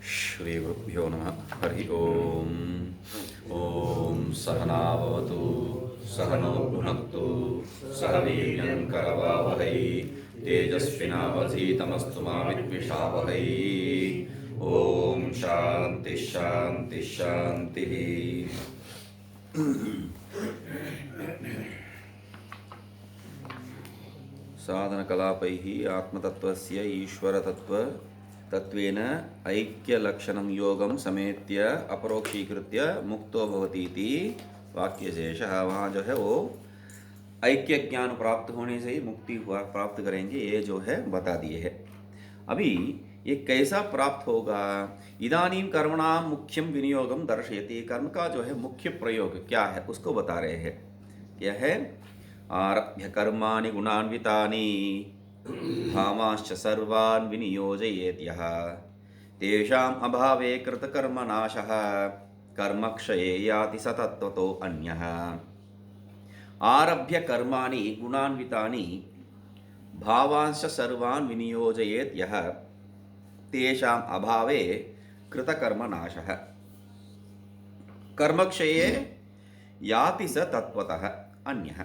श्रीगुरुभ्यो नमः। हरि ओम। ओम सहना भवतु, सहनौ भुनक्तु, सह वीर्यं करवावहै, तेजस्विनावधीतमस्तु मा विद्विषावहै। ओम शांति शांति शांति। साधनकलापैः आत्मतत्त्वस्य ईश्वरतत्त्व तत्वेन ऐक्यलक्षणं योगं समेत्य अपरोक्षीकृत्य मुक्तो भवति इति वाक्यशेषः। वहाँ जो है वो ऐक्य ज्ञान प्राप्त होने से ही मुक्ति प्राप्त करेंगे, ये जो है बता दिए है। अभी ये कैसा प्राप्त होगा? इदानीं कर्मणां मुख्यम विनियोगम दर्शयति। कर्म का जो है मुख्य प्रयोग क्या है उसको बता रहे हैं। क्या है? आरभ्य कर्माणि गुणान्वितानि भावांश्च सर्वान् विनियोजयेत्यः तेषाम् अभावे कृतकर्मनाशः कर्मक्षये याति स तत्त्वतो अन्यः। आरभ्य कर्माणि गुणान्वितानि भावांश्च सर्वान् विनियोजयेत् यः तेषाम् अभावे कृतकर्मनाशः कर्मक्षये याति स तत्त्वतः अन्यः।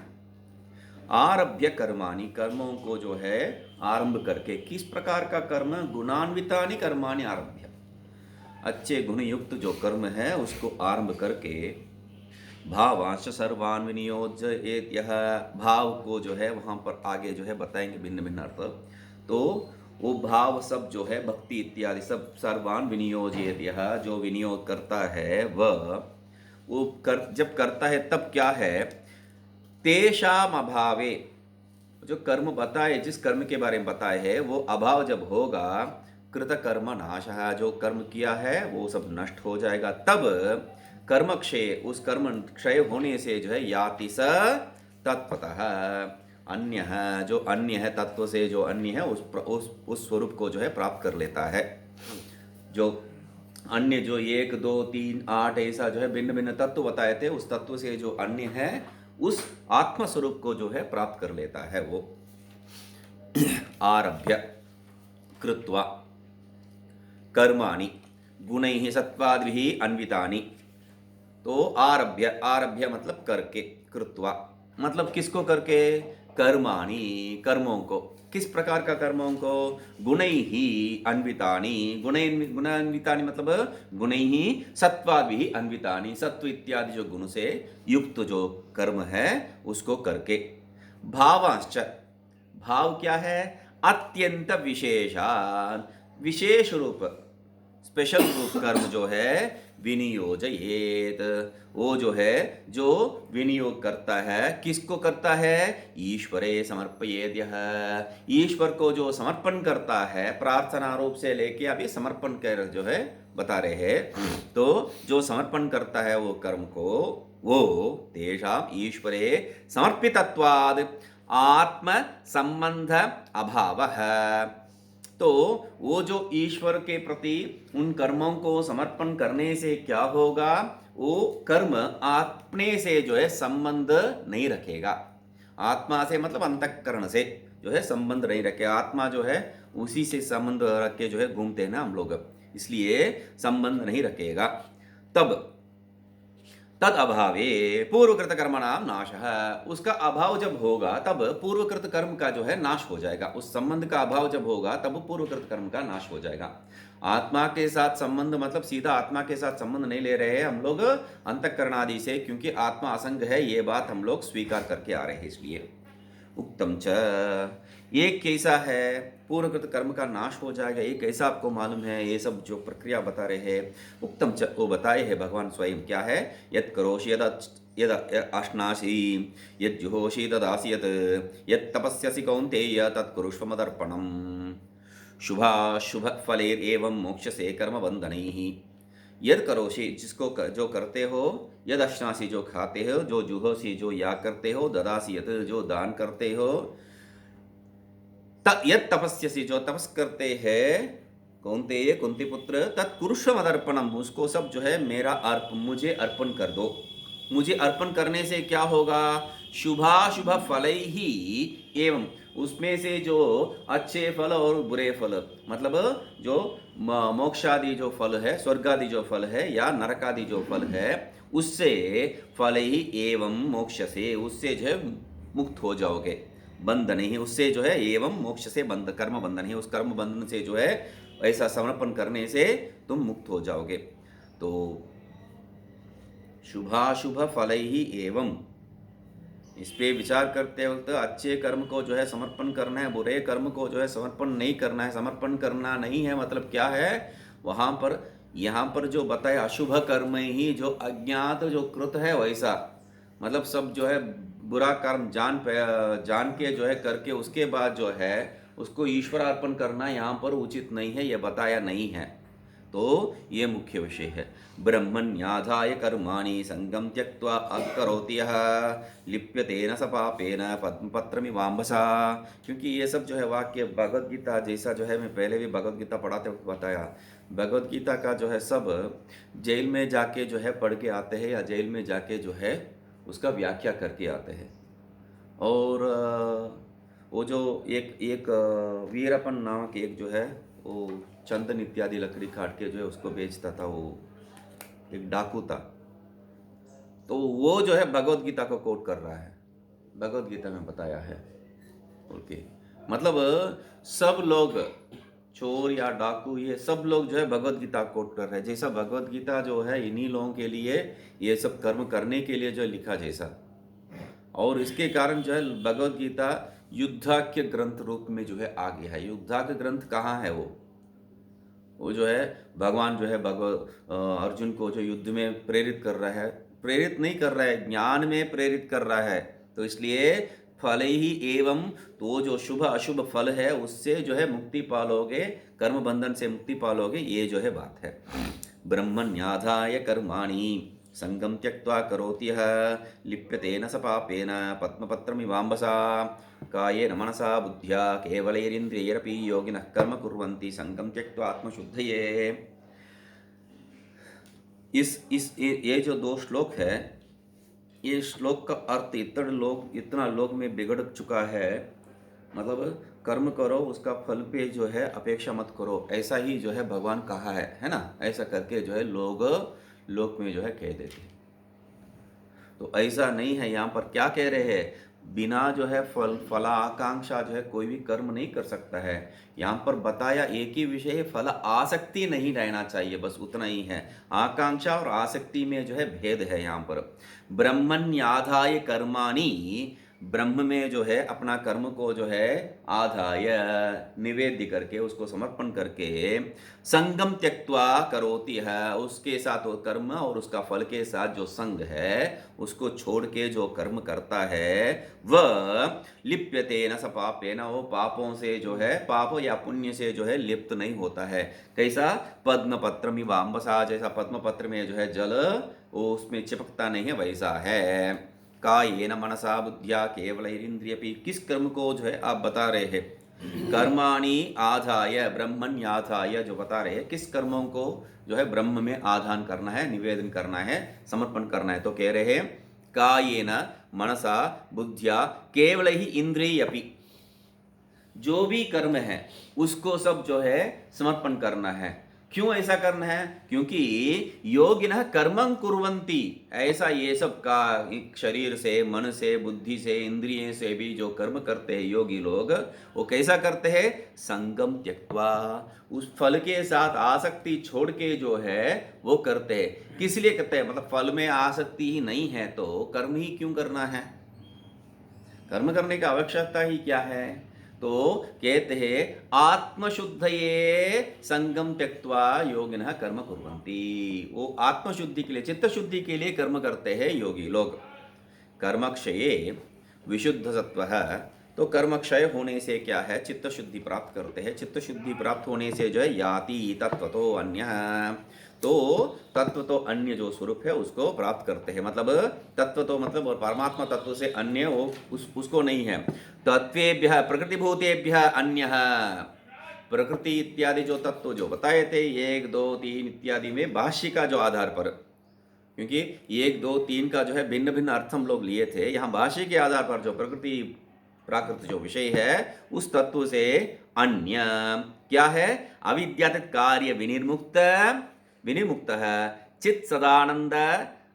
आरभ्य कर्माणि, कर्मों को जो है आरंभ करके। किस प्रकार का कर्म? गुणान्वितानि कर्माणि आरभ्य, अच्छे गुण युक्त जो कर्म है उसको आरंभ करके। भावांश सर्वान् विनियोजयेत् यः, भाव को जो है वहाँ पर आगे जो है बताएंगे भिन्न भिन्न अर्थ। तो वो भाव सब जो है भक्ति इत्यादि सब सर्वान् विनियोजयेत् यः, जो विनियोग करता है वह, वो जब करता है तब क्या है? तेषाम अभावे, जो कर्म बताए, जिस कर्म के बारे में बताए है वो अभाव जब होगा, कृत कर्म नाशः, जो कर्म किया है वो सब नष्ट हो जाएगा। तब कर्म क्षय, उस कर्म क्षय होने से जो है याति स तत्वतः अन्य, जो अन्य है तत्व से जो अन्य है उस स्वरूप को जो है प्राप्त कर लेता है। जो अन्य जो 1 2 3 8 ऐसा जो है भिन्न भिन्न तत्व बताए थे, उस तत्व से जो अन्य है उस आत्म स्वरूप को जो है प्राप्त कर लेता है वो। आरभ्य कृत्वा कर्माणि गुणैः सत्त्वादिभिः अन्वितानि। तो आरभ्य, आरभ्य मतलब करके, कृत्वा मतलब किसको करके? कर्माणि, कर्मों को। किस प्रकार का कर्मों को? गुणैः अन्वितानि, गुणान्वितानि मतलब गुणैः सत्त्वादिभिः अन्वितानि, सत्व इत्यादि जो गुण से युक्त जो कर्म है उसको करके। भावांश्च, भाव क्या है? अत्यंत विशेषान, विशेष रूप, स्पेशल रूप कर्म जो है विनियोजयेत, वो जो है जो विनियोग करता है, किसको करता है? ईश्वरे समर्पयेत् यः, ईश्वर को जो समर्पण करता है प्रार्थना रूप से लेके अभी समर्पण कर जो है बता रहे हैं। तो जो समर्पण करता है वो कर्म को, वो तेषाम् ईश्वरे समर्पितत्वाद् आत्म संबंध अभावः। तो वो जो ईश्वर के प्रति उन कर्मों को समर्पण करने से क्या होगा? वो कर्म अपने से जो है संबंध नहीं रखेगा। आत्मा से मतलब अंतःकरण से जो है संबंध नहीं रखेगा। आत्मा जो है उसी से संबंध रख के जो है घूमते हैं ना हम लोग, इसलिए संबंध नहीं रखेगा। तब तद अभावे पूर्वकृत कर्मणाम नाशः, उसका अभाव जब होगा तब पूर्वकृत कर्म का जो है नाश हो जाएगा। उस संबंध का अभाव जब होगा तब पूर्वकृत कर्म का नाश हो जाएगा। आत्मा के साथ संबंध मतलब सीधा आत्मा के साथ संबंध नहीं ले रहे हैं हम लोग अंतःकरण आदि से, क्योंकि आत्मा असंग है ये बात हम लोग स्वीकार करके आ रहे हैं। इसलिए उक्तम च, ये कैसा है? पूर्वकृत कर्म का नाश हो जाएगा, ये कैसा आपको मालूम है? ये सब जो प्रक्रिया बता रहे हैं उक्तम च, वो बताए हैं भगवान स्वयं। क्या है? यत् करोषि यद अश्नासि, यद जुहोषि ददासि, यत् तपस्यसि कौन्तेय तत्कुरुष्व मदर्पणम्। शुभाशुभ फलेरेवं मोक्षसे कर्म बंधनैः। यद करोषि, जिसको जो करते हो, यद अश्नासि जो खाते हो, जो जुहोषि जो याग करते हो, ददासि यत जो दान करते हो, यद तपस्यसि जो तपस करते हैं, कौन्तेय कुंती पुत्र, तत्कुरुष्व मदर्पणम, उसको सब जो है मेरा मुझे अर्पण कर दो। मुझे अर्पण करने से क्या होगा? शुभाशुभ फलैहि एवं, उसमें से जो अच्छे फल और बुरे फल, मतलब जो मोक्षादि जो फल है, स्वर्गादि जो फल है या नरकादि जो फल है, उससे फलैहि एवं मोक्ष से, उससे जो है मुक्त हो जाओगे। बंधन ही उससे जो है, एवं मोक्ष से बंध, कर्म बंधन ही, उस कर्म बंधन से जो है ऐसा समर्पण करने से तुम मुक्त हो जाओगे। तो शुभाशुभ फलैहि एवं, इस पे विचार करते वक्त अच्छे कर्म को जो है समर्पण करना है, बुरे कर्म को जो है समर्पण नहीं करना है। समर्पण करना नहीं है मतलब क्या है? वहां पर, यहाँ पर जो बताया अशुभ कर्म ही जो अज्ञात जो कृत है वैसा, मतलब सब जो है बुरा कर्म जान के जो है करके उसके बाद जो है उसको ईश्वर अर्पण करना यहाँ पर उचित नहीं है, यह बताया नहीं है। तो ये मुख्य विषय है। ब्रह्मण्याधाय कर्माणि संगम त्यक्त्वा अकरोति यः लिप्यतेन स पापेन पद्मपत्रमिवाम्भसा। क्योंकि ये सब जो है वाक्य भगवद गीता जैसा जो है, मैं पहले भी भगवद गीता पढ़ाते वक्त बताया, भगवद गीता का जो है सब जेल में जाके जो है पढ़ के आते हैं या जेल में जाके जो है उसका व्याख्या करके आते हैं। और वो जो एक एक वीरप्पन नामक एक जो है वो चंदन इत्यादि लकड़ी काट के जो है उसको बेचता था, वो एक डाकू था। तो वो जो है भगवत गीता को कोट कर रहा है, भगवत गीता में बताया है। ओके, मतलब सब लोग, चोर या डाकू, ये सब लोग जो है भगवत गीता कोट कर रहे हैं, जैसा भगवत गीता जो है इन्हीं लोगों के लिए, ये सब कर्म करने के लिए जो लिखा जैसा। और इसके कारण जो है भगवत गीता युद्धाख्य ग्रंथ रूप में जो है आ गया है। युद्धाख्य ग्रंथ कहाँ है? वो जो है भगवान जो है अर्जुन को जो युद्ध में प्रेरित कर रहा है, प्रेरित नहीं कर रहा है, ज्ञान में प्रेरित कर रहा है। तो इसलिए फल ही एवं, तो जो शुभ अशुभ फल है उससे जो है मुक्ति पालोगे, कर्म बंधन से मुक्ति पालोगे, ये जो है बात है। ब्रह्मण्याधाय कर्माणि संगम त्यक्त्वा करोति यः लिप्यतेन स पापेन पद्मपत्रमिवाम्भसा कायेन मनसा बुद्ध्या केवलैरिन्द्रियैरपि योगिनः कर्म कुर्वन्ति संगम त्यक्त्वा आत्मशुद्धये। ये जो दो श्लोक है, ये श्लोक का अर्थ इतना लोग में बिगड़ चुका है। मतलब कर्म करो, उसका फल पे जो है अपेक्षा मत करो, ऐसा ही जो है भगवान कहा है ना, ऐसा करके जो है लोक में जो है कह देते। तो ऐसा नहीं है। यहाँ पर क्या कह रहे हैं? बिना जो है फला आकांक्षा जो है कोई भी कर्म नहीं कर सकता है। यहाँ पर बताया एक ही विषय है, फल आसक्ति नहीं रहना चाहिए, बस उतना ही है। आकांक्षा और आसक्ति में जो है भेद है। यहाँ पर ब्रह्मण्याधाय कर्माणि, ब्रह्म में जो है अपना कर्म को जो है आधाय निवेद्य करके, उसको समर्पण करके, संगम त्यक्त्वा करोति है, उसके साथ वो कर्म और उसका फल के साथ जो संग है उसको छोड़ के जो कर्म करता है, वह लिप्यतेन स पापेन, वो पापों से जो है, पाप या पुण्य से जो है लिप्त नहीं होता है। कैसा? पद्मपत्रमिवाम्भसा, जैसा पद्मपत्र में जो है जल वो उसमें चिपकता नहीं है, वैसा है। कायेन मनसा बुद्धिया केवलैरिन्द्रियपि, किस कर्म को जो है आप बता रहे हैं? कर्माणि आधाय ब्रह्मण्याधाय, जो बता रहे हैं किस कर्मों को जो है ब्रह्म में आधान करना है, निवेदन करना है, समर्पण करना है। तो कह रहे हैं कायेन मनसा बुद्धिया केवल ही इंद्रियपि, जो भी कर्म है उसको सब जो है समर्पण करना है। क्यों ऐसा करना है? क्योंकि योगिनः कर्मं कुर्वन्ति, ऐसा ये सब का शरीर से, मन से, बुद्धि से, इंद्रियों से भी जो कर्म करते हैं योगी लोग, वो कैसा करते हैं? संगम त्यक्त्वा, उस फल के साथ आसक्ति छोड़ के जो है वो करते हैं। किस लिए करते हैं? मतलब फल में आसक्ति ही नहीं है तो कर्म ही क्यों करना है? कर्म करने की आवश्यकता ही क्या है? तो कहते हैं आत्मशुद्धये संगम त्यक्त्वा योगिनः कर्म कुर्वन्ति, वो आत्मशुद्धि के लिए, चित्त शुद्धि के लिए कर्म करते हैं योगी लोग। कर्मक्षये विशुद्ध सत्वः, तो कर्मक्षय होने से क्या है? चित्त शुद्धि प्राप्त करते हैं। चित्त शुद्धि प्राप्त होने से जो है याति तत्वतो अन्यः, तो तत्व तो अन्य जो स्वरूप है उसको प्राप्त करते हैं। मतलब तत्व तो मतलब और परमात्मा तत्व से अन्य वो उसको नहीं है। तत्वेभ्यः प्रकृतिभूतेभ्यः अन्यः, प्रकृति इत्यादि जो तत्व जो बताए थे 1 2 3 इत्यादि में भाष्य का जो आधार पर, क्योंकि 1, 2, 3 का जो है भिन्न भिन्न अर्थ हम लोग लिए थे। यहाँ भाष्य के आधार पर जो प्रकृति प्राकृत जो विषय है उस तत्व से अन्य क्या है? अविद्यात कार्य विनिर्मुक्त विनिर्मुक्त चित् सदानंद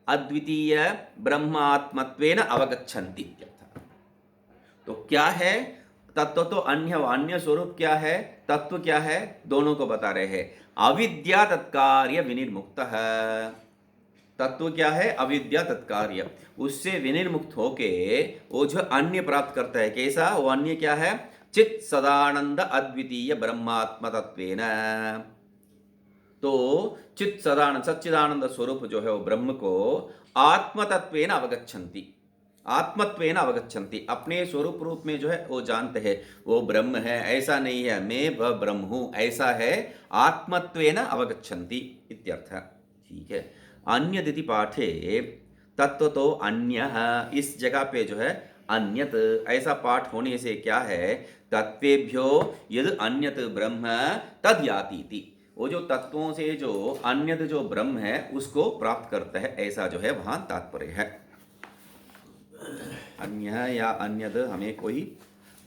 अद्वितीय ब्रह्मात्मत्वेन अवगच्छन्ति। तो क्या है तत्व? तो अन्य, अन्य स्वरूप क्या है? तत्व क्या है? दोनों को बता रहे हैं। अविद्या तत्कार्य विनिर्मुक्त है। तत्व क्या है? अविद्या तत्कार्य, उससे विनिर्मुक्त होके वो जो अन्य प्राप्त करता है। कैसा वो अन्य? क्या है? चित् सदानंद अद्वितीय ब्रह्मात्म तत्वेन। तो चित् सदानंद सच्चिदानंद स्वरूप जो है वो ब्रह्म को आत्म तत्वेन अवगच्छन्ति, आत्मत्वेन अवगच्छन्ति, अपने स्वरूप रूप में जो है वो जानते हैं वो ब्रह्म है, ऐसा नहीं है मैं ब्रह्म हूं, ऐसा है। आत्मत्वेन अवगच्छन्ति इत्यर्थ। ठीक है। अन्यदिति पाठे तत्व तो अन्य, इस जगह पे जो है अन्यत ऐसा पाठ होने से क्या है? तत्वेभ्यो यद अन्यत ब्रह्म तद यातीति, वो जो तत्वों से जो अन्यत जो ब्रह्म है उसको प्राप्त करता है, ऐसा जो है वहां तात्पर्य है। अन्य या अन्यद हमें कोई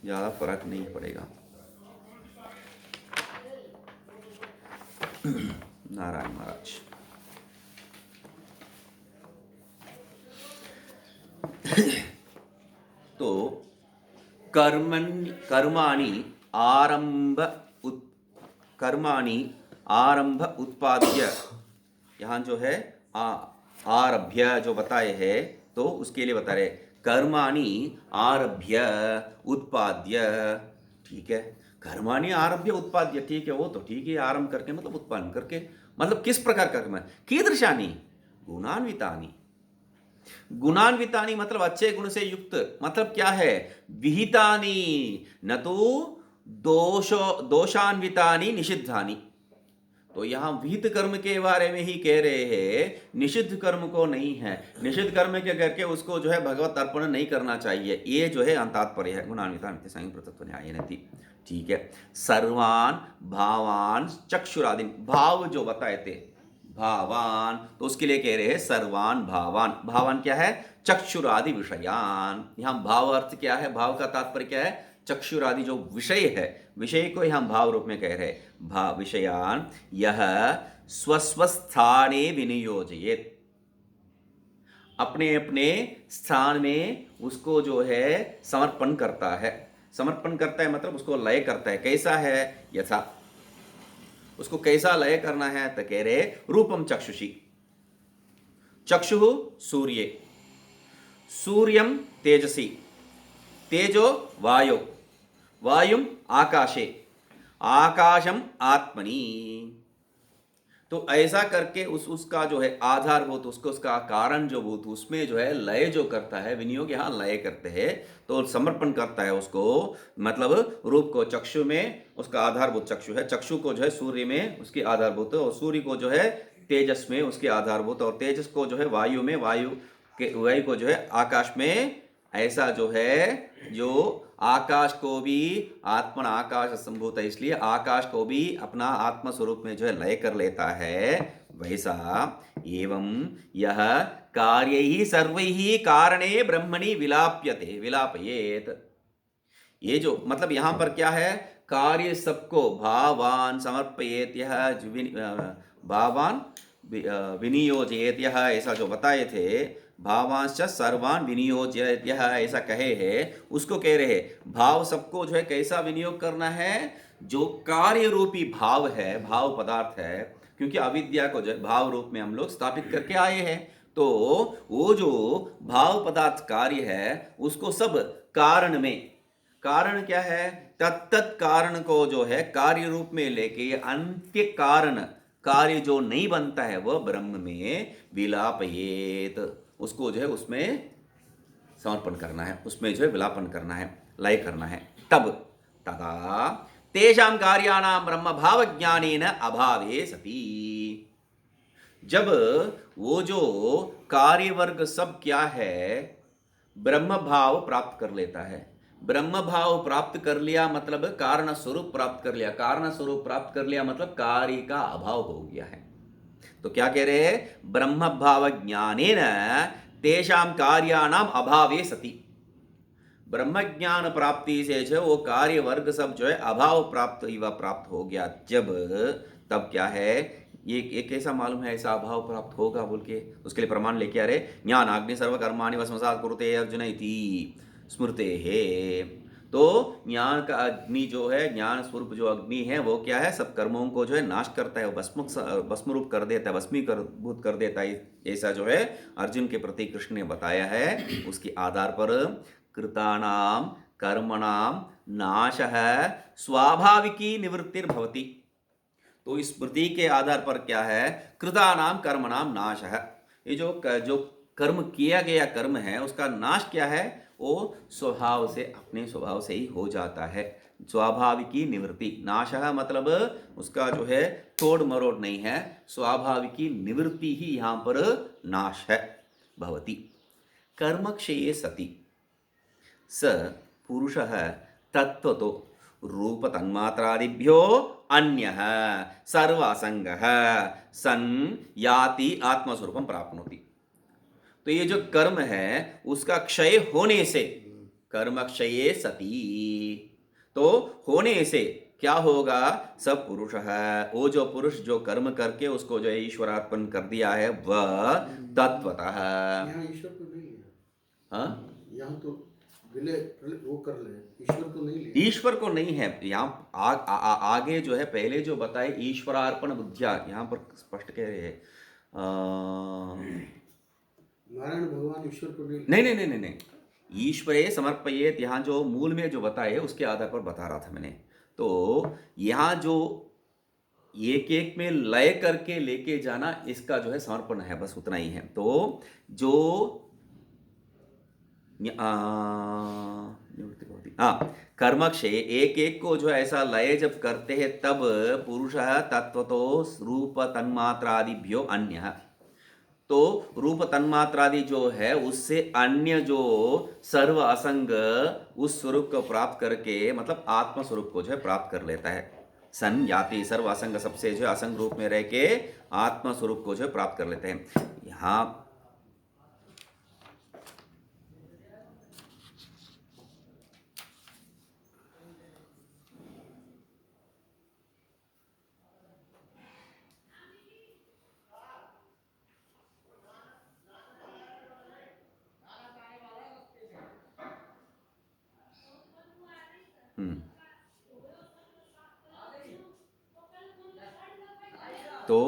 ज्यादा फर्क नहीं पड़ेगा। नारायण महाराज। तो कर्माणि आरंभ उत्पाद्य, यहाँ जो है आरभ्य जो बताए हैं तो उसके लिए बता रहे कर्माणि आरभ्य उत्पाद्य। ठीक है। कर्माणि आरभ्य उत्पाद्य, ठीक है, वो तो ठीक है। आरंभ करके मतलब उत्पन्न करके, मतलब किस प्रकार कर्म? कीदृशानि गुणान्वितानि। गुणान्वितानि मतलब अच्छे गुण से युक्त, मतलब क्या है? विहितानि न तो दोषान्वितानि निषिद्धानि। तो यहां विहित कर्म के बारे में ही कह रहे हैं, निषिद्ध कर्म को नहीं है। निषिद्ध कर्म के करके उसको जो है भगवत अर्पण नहीं करना चाहिए, ये जो है तात्पर्य है। गुणान्वितानि संप्रतत्व न्यायेन। ठीक है। सर्वान भावान चक्षुरादि, भाव जो बताए थे भावान, तो उसके लिए कह रहे हैं सर्वान भावान। भावान क्या है? चक्षुरादि विषयान। यहां भाव अर्थ क्या है? भाव का तात्पर्य क्या है? चक्षुरादि जो विषय है, विषय को यहां भाव रूप में कह रहे हैं। भाव विषयान यह स्वस्वस्थाने विनियोजयेत, अपने अपने स्थान में उसको जो है समर्पण करता है। समर्पण करता है मतलब उसको लय करता है। कैसा है? यथा, उसको कैसा लय करना है? तो कह रहे रूपम चक्षुषी, चक्षु सूर्ये, सूर्यम तेजसी, तेजो वायु, वायुम आकाशे, आकाशम आत्मनि। तो ऐसा करके उसका जो है आधारभूत, उसको उसका कारण जो भूत, उसमें जो है लय जो करता है, विनियोग यहाँ लय करते हैं, तो समर्पण करता है उसको, मतलब रूप को चक्षु में, उसका आधारभूत चक्षु है, चक्षु को जो है सूर्य में उसकी आधारभूत, और सूर्य को जो है तेजस में उसके आधारभूत, और तेजस को जो है वायु में, वायु को जो है आकाश में। ऐसा जो है, जो आकाश को भी आत्मन आकाश संभूत है, इसलिए आकाश को भी अपना आत्म स्वरूप में जो है लय कर लेता है, वैसा एवं यह कार्यैः सर्वैः कारणे ब्रह्मणि विलाप्यते विलापयेत। ये जो मतलब यहां पर क्या है? कार्य सबको भावान समर्पयेत, यह भावान विनियोजयेत, यह ऐसा जो बताए थे, भावांश सर्वान विनियोजयेत, यह ऐसा कहे है, उसको कह रहे हैं भाव सबको जो है कैसा विनियोग करना है? जो कार्य रूपी भाव है, भाव पदार्थ है, क्योंकि अविद्या को जो भाव रूप में हम लोग स्थापित करके आए हैं, तो वो जो भाव पदार्थ कार्य है उसको सब कारण में, कारण क्या है? तत्त कारण को जो है कार्य रूप में लेके अंत्य कारण, कार्य जो नहीं बनता है वह ब्रह्म में विलापयेत, उसको जो है उसमें समर्पण करना है, उसमें जो है विलापन करना है, लय करना है। तब तदा तेषां कार्याणां ब्रह्म भाव ज्ञानेन अभावे सति, जब वो जो कार्य वर्ग सब क्या है ब्रह्म भाव प्राप्त कर लेता है। ब्रह्म भाव प्राप्त कर लिया मतलब कारण स्वरूप प्राप्त कर लिया, कारण स्वरूप प्राप्त कर लिया मतलब कार्य का अभाव हो गया है। तो क्या कह रहे हैं, ब्रह्म भाव ज्ञानेन तेषां कार्याणाम अभावे सति, ब्रह्म ज्ञान प्राप्ति से जो वो कार्य वर्ग सब जो है अभाव प्राप्त प्राप्त हो गया जब, तब क्या है, ये कैसा मालूम है ऐसा अभाव प्राप्त होगा बोल के, उसके लिए प्रमाण लेके आ रहे, ज्ञान अग्नि सर्व कर्माणि वसमसात् कुरुते अर्जुन इति स्मृते है। तो ज्ञान का अग्नि जो है, ज्ञान स्वरूप जो अग्नि है वो क्या है, सब कर्मों को जो है नाश करता है, भस्म रूप कर देता है, भस्मीभूत कर देता है, ऐसा जो है अर्जुन के प्रति कृष्ण ने बताया है। उसके आधार पर कृतानां कर्मणां नाशः स्वाभाविकी निवृत्तिर्भवति, तो इस स्मृति के आधार पर क्या है, कृतानां कर्मणां नाशः, ये जो कर्म किया गया कर्म है उसका नाश क्या है, वो स्वभाव से, अपने स्वभाव से ही हो जाता है, स्वाभाविकी निवृत्ति, नाशः मतलब उसका जो है तोड़ मरोड़ नहीं है, स्वाभाविकी निवृत्ति ही यहाँ पर नाश है, भवति। कर्मक्षये सति स पुरुषः तत्वतो रूप तन्मात्रादिभ्यो अन्यः सर्व असंगः सन् याति आत्मस्वरूपं प्राप्नोति। तो ये जो कर्म है उसका क्षय होने से, कर्म क्षये सति, तो होने से क्या होगा, सब पुरुष है, वो जो पुरुष जो कर्म करके उसको जो ईश्वरार्पण कर दिया है वह तत्वतः, ईश्वर को नहीं लिया, हाँ यहाँ तो वो कर ले, ईश्वर को नहीं लिया, ईश्वर को नहीं है यहाँ आगे जो है, पहले जो बताए ईश्वरार्पण बुद्धिया, यहाँ पर स्पष्ट कह रहे हैं नारायण भगवान ईश्वर को नहीं, नहीं नहीं नहीं नहीं नहीं, ईश्वरे समर्पयेत, यहाँ जो मूल में जो बताए उसके आधार पर बता रहा था मैंने। तो यहाँ जो एक एक में लय करके लेके जाना, इसका जो है समर्पण है, बस उतना ही है। तो जो हाँ, कर्मक्षय एक एक को जो ऐसा लय जब करते हैं तब पुरुषः तत्वतो रूप तन्मात्रादिभ्यो अन्यः, तो रूप तन्मात्रादि जो है उससे अन्य जो सर्व असंग उस स्वरूप को प्राप्त करके, मतलब आत्म स्वरूप को जो है प्राप्त कर लेता है, सन याति, सर्व असंग सबसे जो असंग रूप में रह के आत्म स्वरूप को जो है प्राप्त कर लेते हैं। यहाँ तो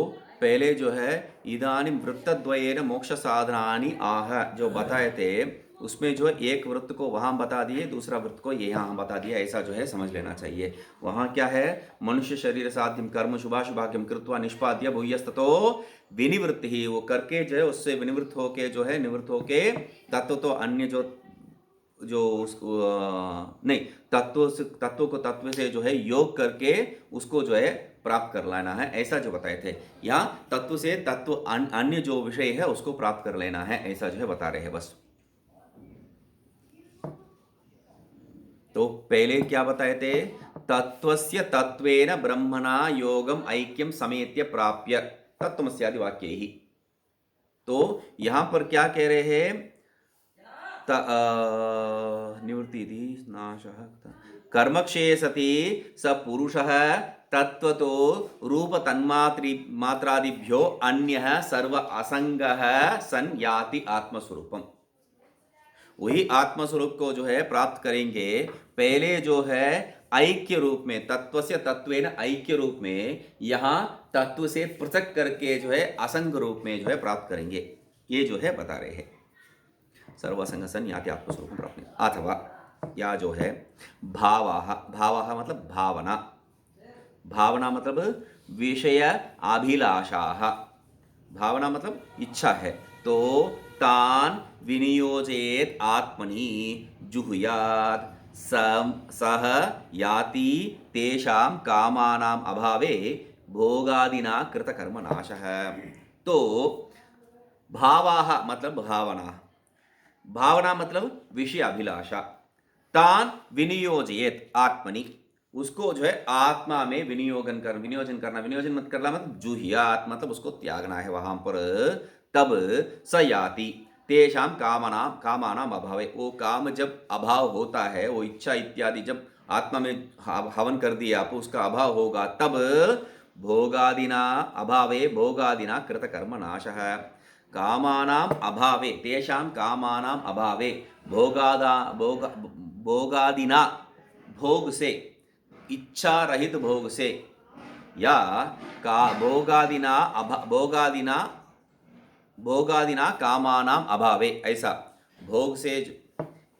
पहले जो है इदानीं वृत्तद्वयेन मोक्ष साधनानि आह जो बताए थे, उसमें जो है एक वृत्त को वहाँ बता दिए, दूसरा वृत्त को यहाँ बता दिया, ऐसा जो है समझ लेना चाहिए। वहाँ क्या है, मनुष्य शरीर साध्यम कर्म शुभाशुभाग्यम कृत्वा निष्पाद्य भूयस्ततो विनिवृत्ति ही, वो करके जो है उससे विनिवृत्त होके जो है, निवृत्त होके तत्व तो अन्य जो उसको नहीं, तत्व को तत्व से जो है योग करके उसको जो है प्राप्त कर लेना है, ऐसा जो बताए थे। यहाँ तत्व से तत्व अन्य जो विषय है उसको प्राप्त कर लेना है, ऐसा जो है बता रहे हैं बस। तो पहले क्या बताए थे, तत्वस्य तत्वेन ब्रह्मणा योगम ऐक्यम समेत्य प्राप्य तत्वमस्यादि वाक्यैहि। तो यहाँ पर क्या कह रहे हैं, निवृत्ति नाशः कर्मक्षये सति स पुरुषः तत्वतो रूप तन्मात्रादिभ्यो अन्यः सर्व असंगः सन् याति आत्मस्वरूपम। वही आत्मस्वरूप को जो है प्राप्त करेंगे, पहले जो है ऐक्य रूप में, तत्व से तत्वेन ऐक्य रूप में, यहाँ तत्व से पृथक करके जो है असंग रूप में जो है प्राप्त करेंगे, ये जो है बता रहे हैं। सर्वसंग सन् याति आत्मस्वरूपम प्राप्ति, अथवा या जो है भावाः, भावाः मतलब भावना, भावना मतलब विषय अभिलाषाः, भावना मतलब इच्छा है, तो तान विनियोजेत आत्मनि जुहुयात् सह याति तेषां कामानाम् अभावे भोगादिना कृतकर्म नाशः। तो भावाः मतलब भावना, भावना मतलब विषय अभिलाषा, तान विनियोजयेत आत्मनि, उसको जो है आत्मा में विनियोजन करना, विनियोजन मत करना मतलब जुहियात मतलब उसको त्यागना है वहां पर। तब स याति तेषां कामानाम अभावे, वो काम जब अभाव होता है, वो इच्छा इत्यादि जब आत्मा में हवन कर दिया आप, उसका अभाव होगा, तब भोगादिना अभावे भोगादिना कृतकर्म नाशः। कामानाम अभावे, तेषां कामानाम अभावे, भोगादिना भोग से, इच्छा रहित भोग से, या का भोगादिना कामानाम अभावे, ऐसा भोग से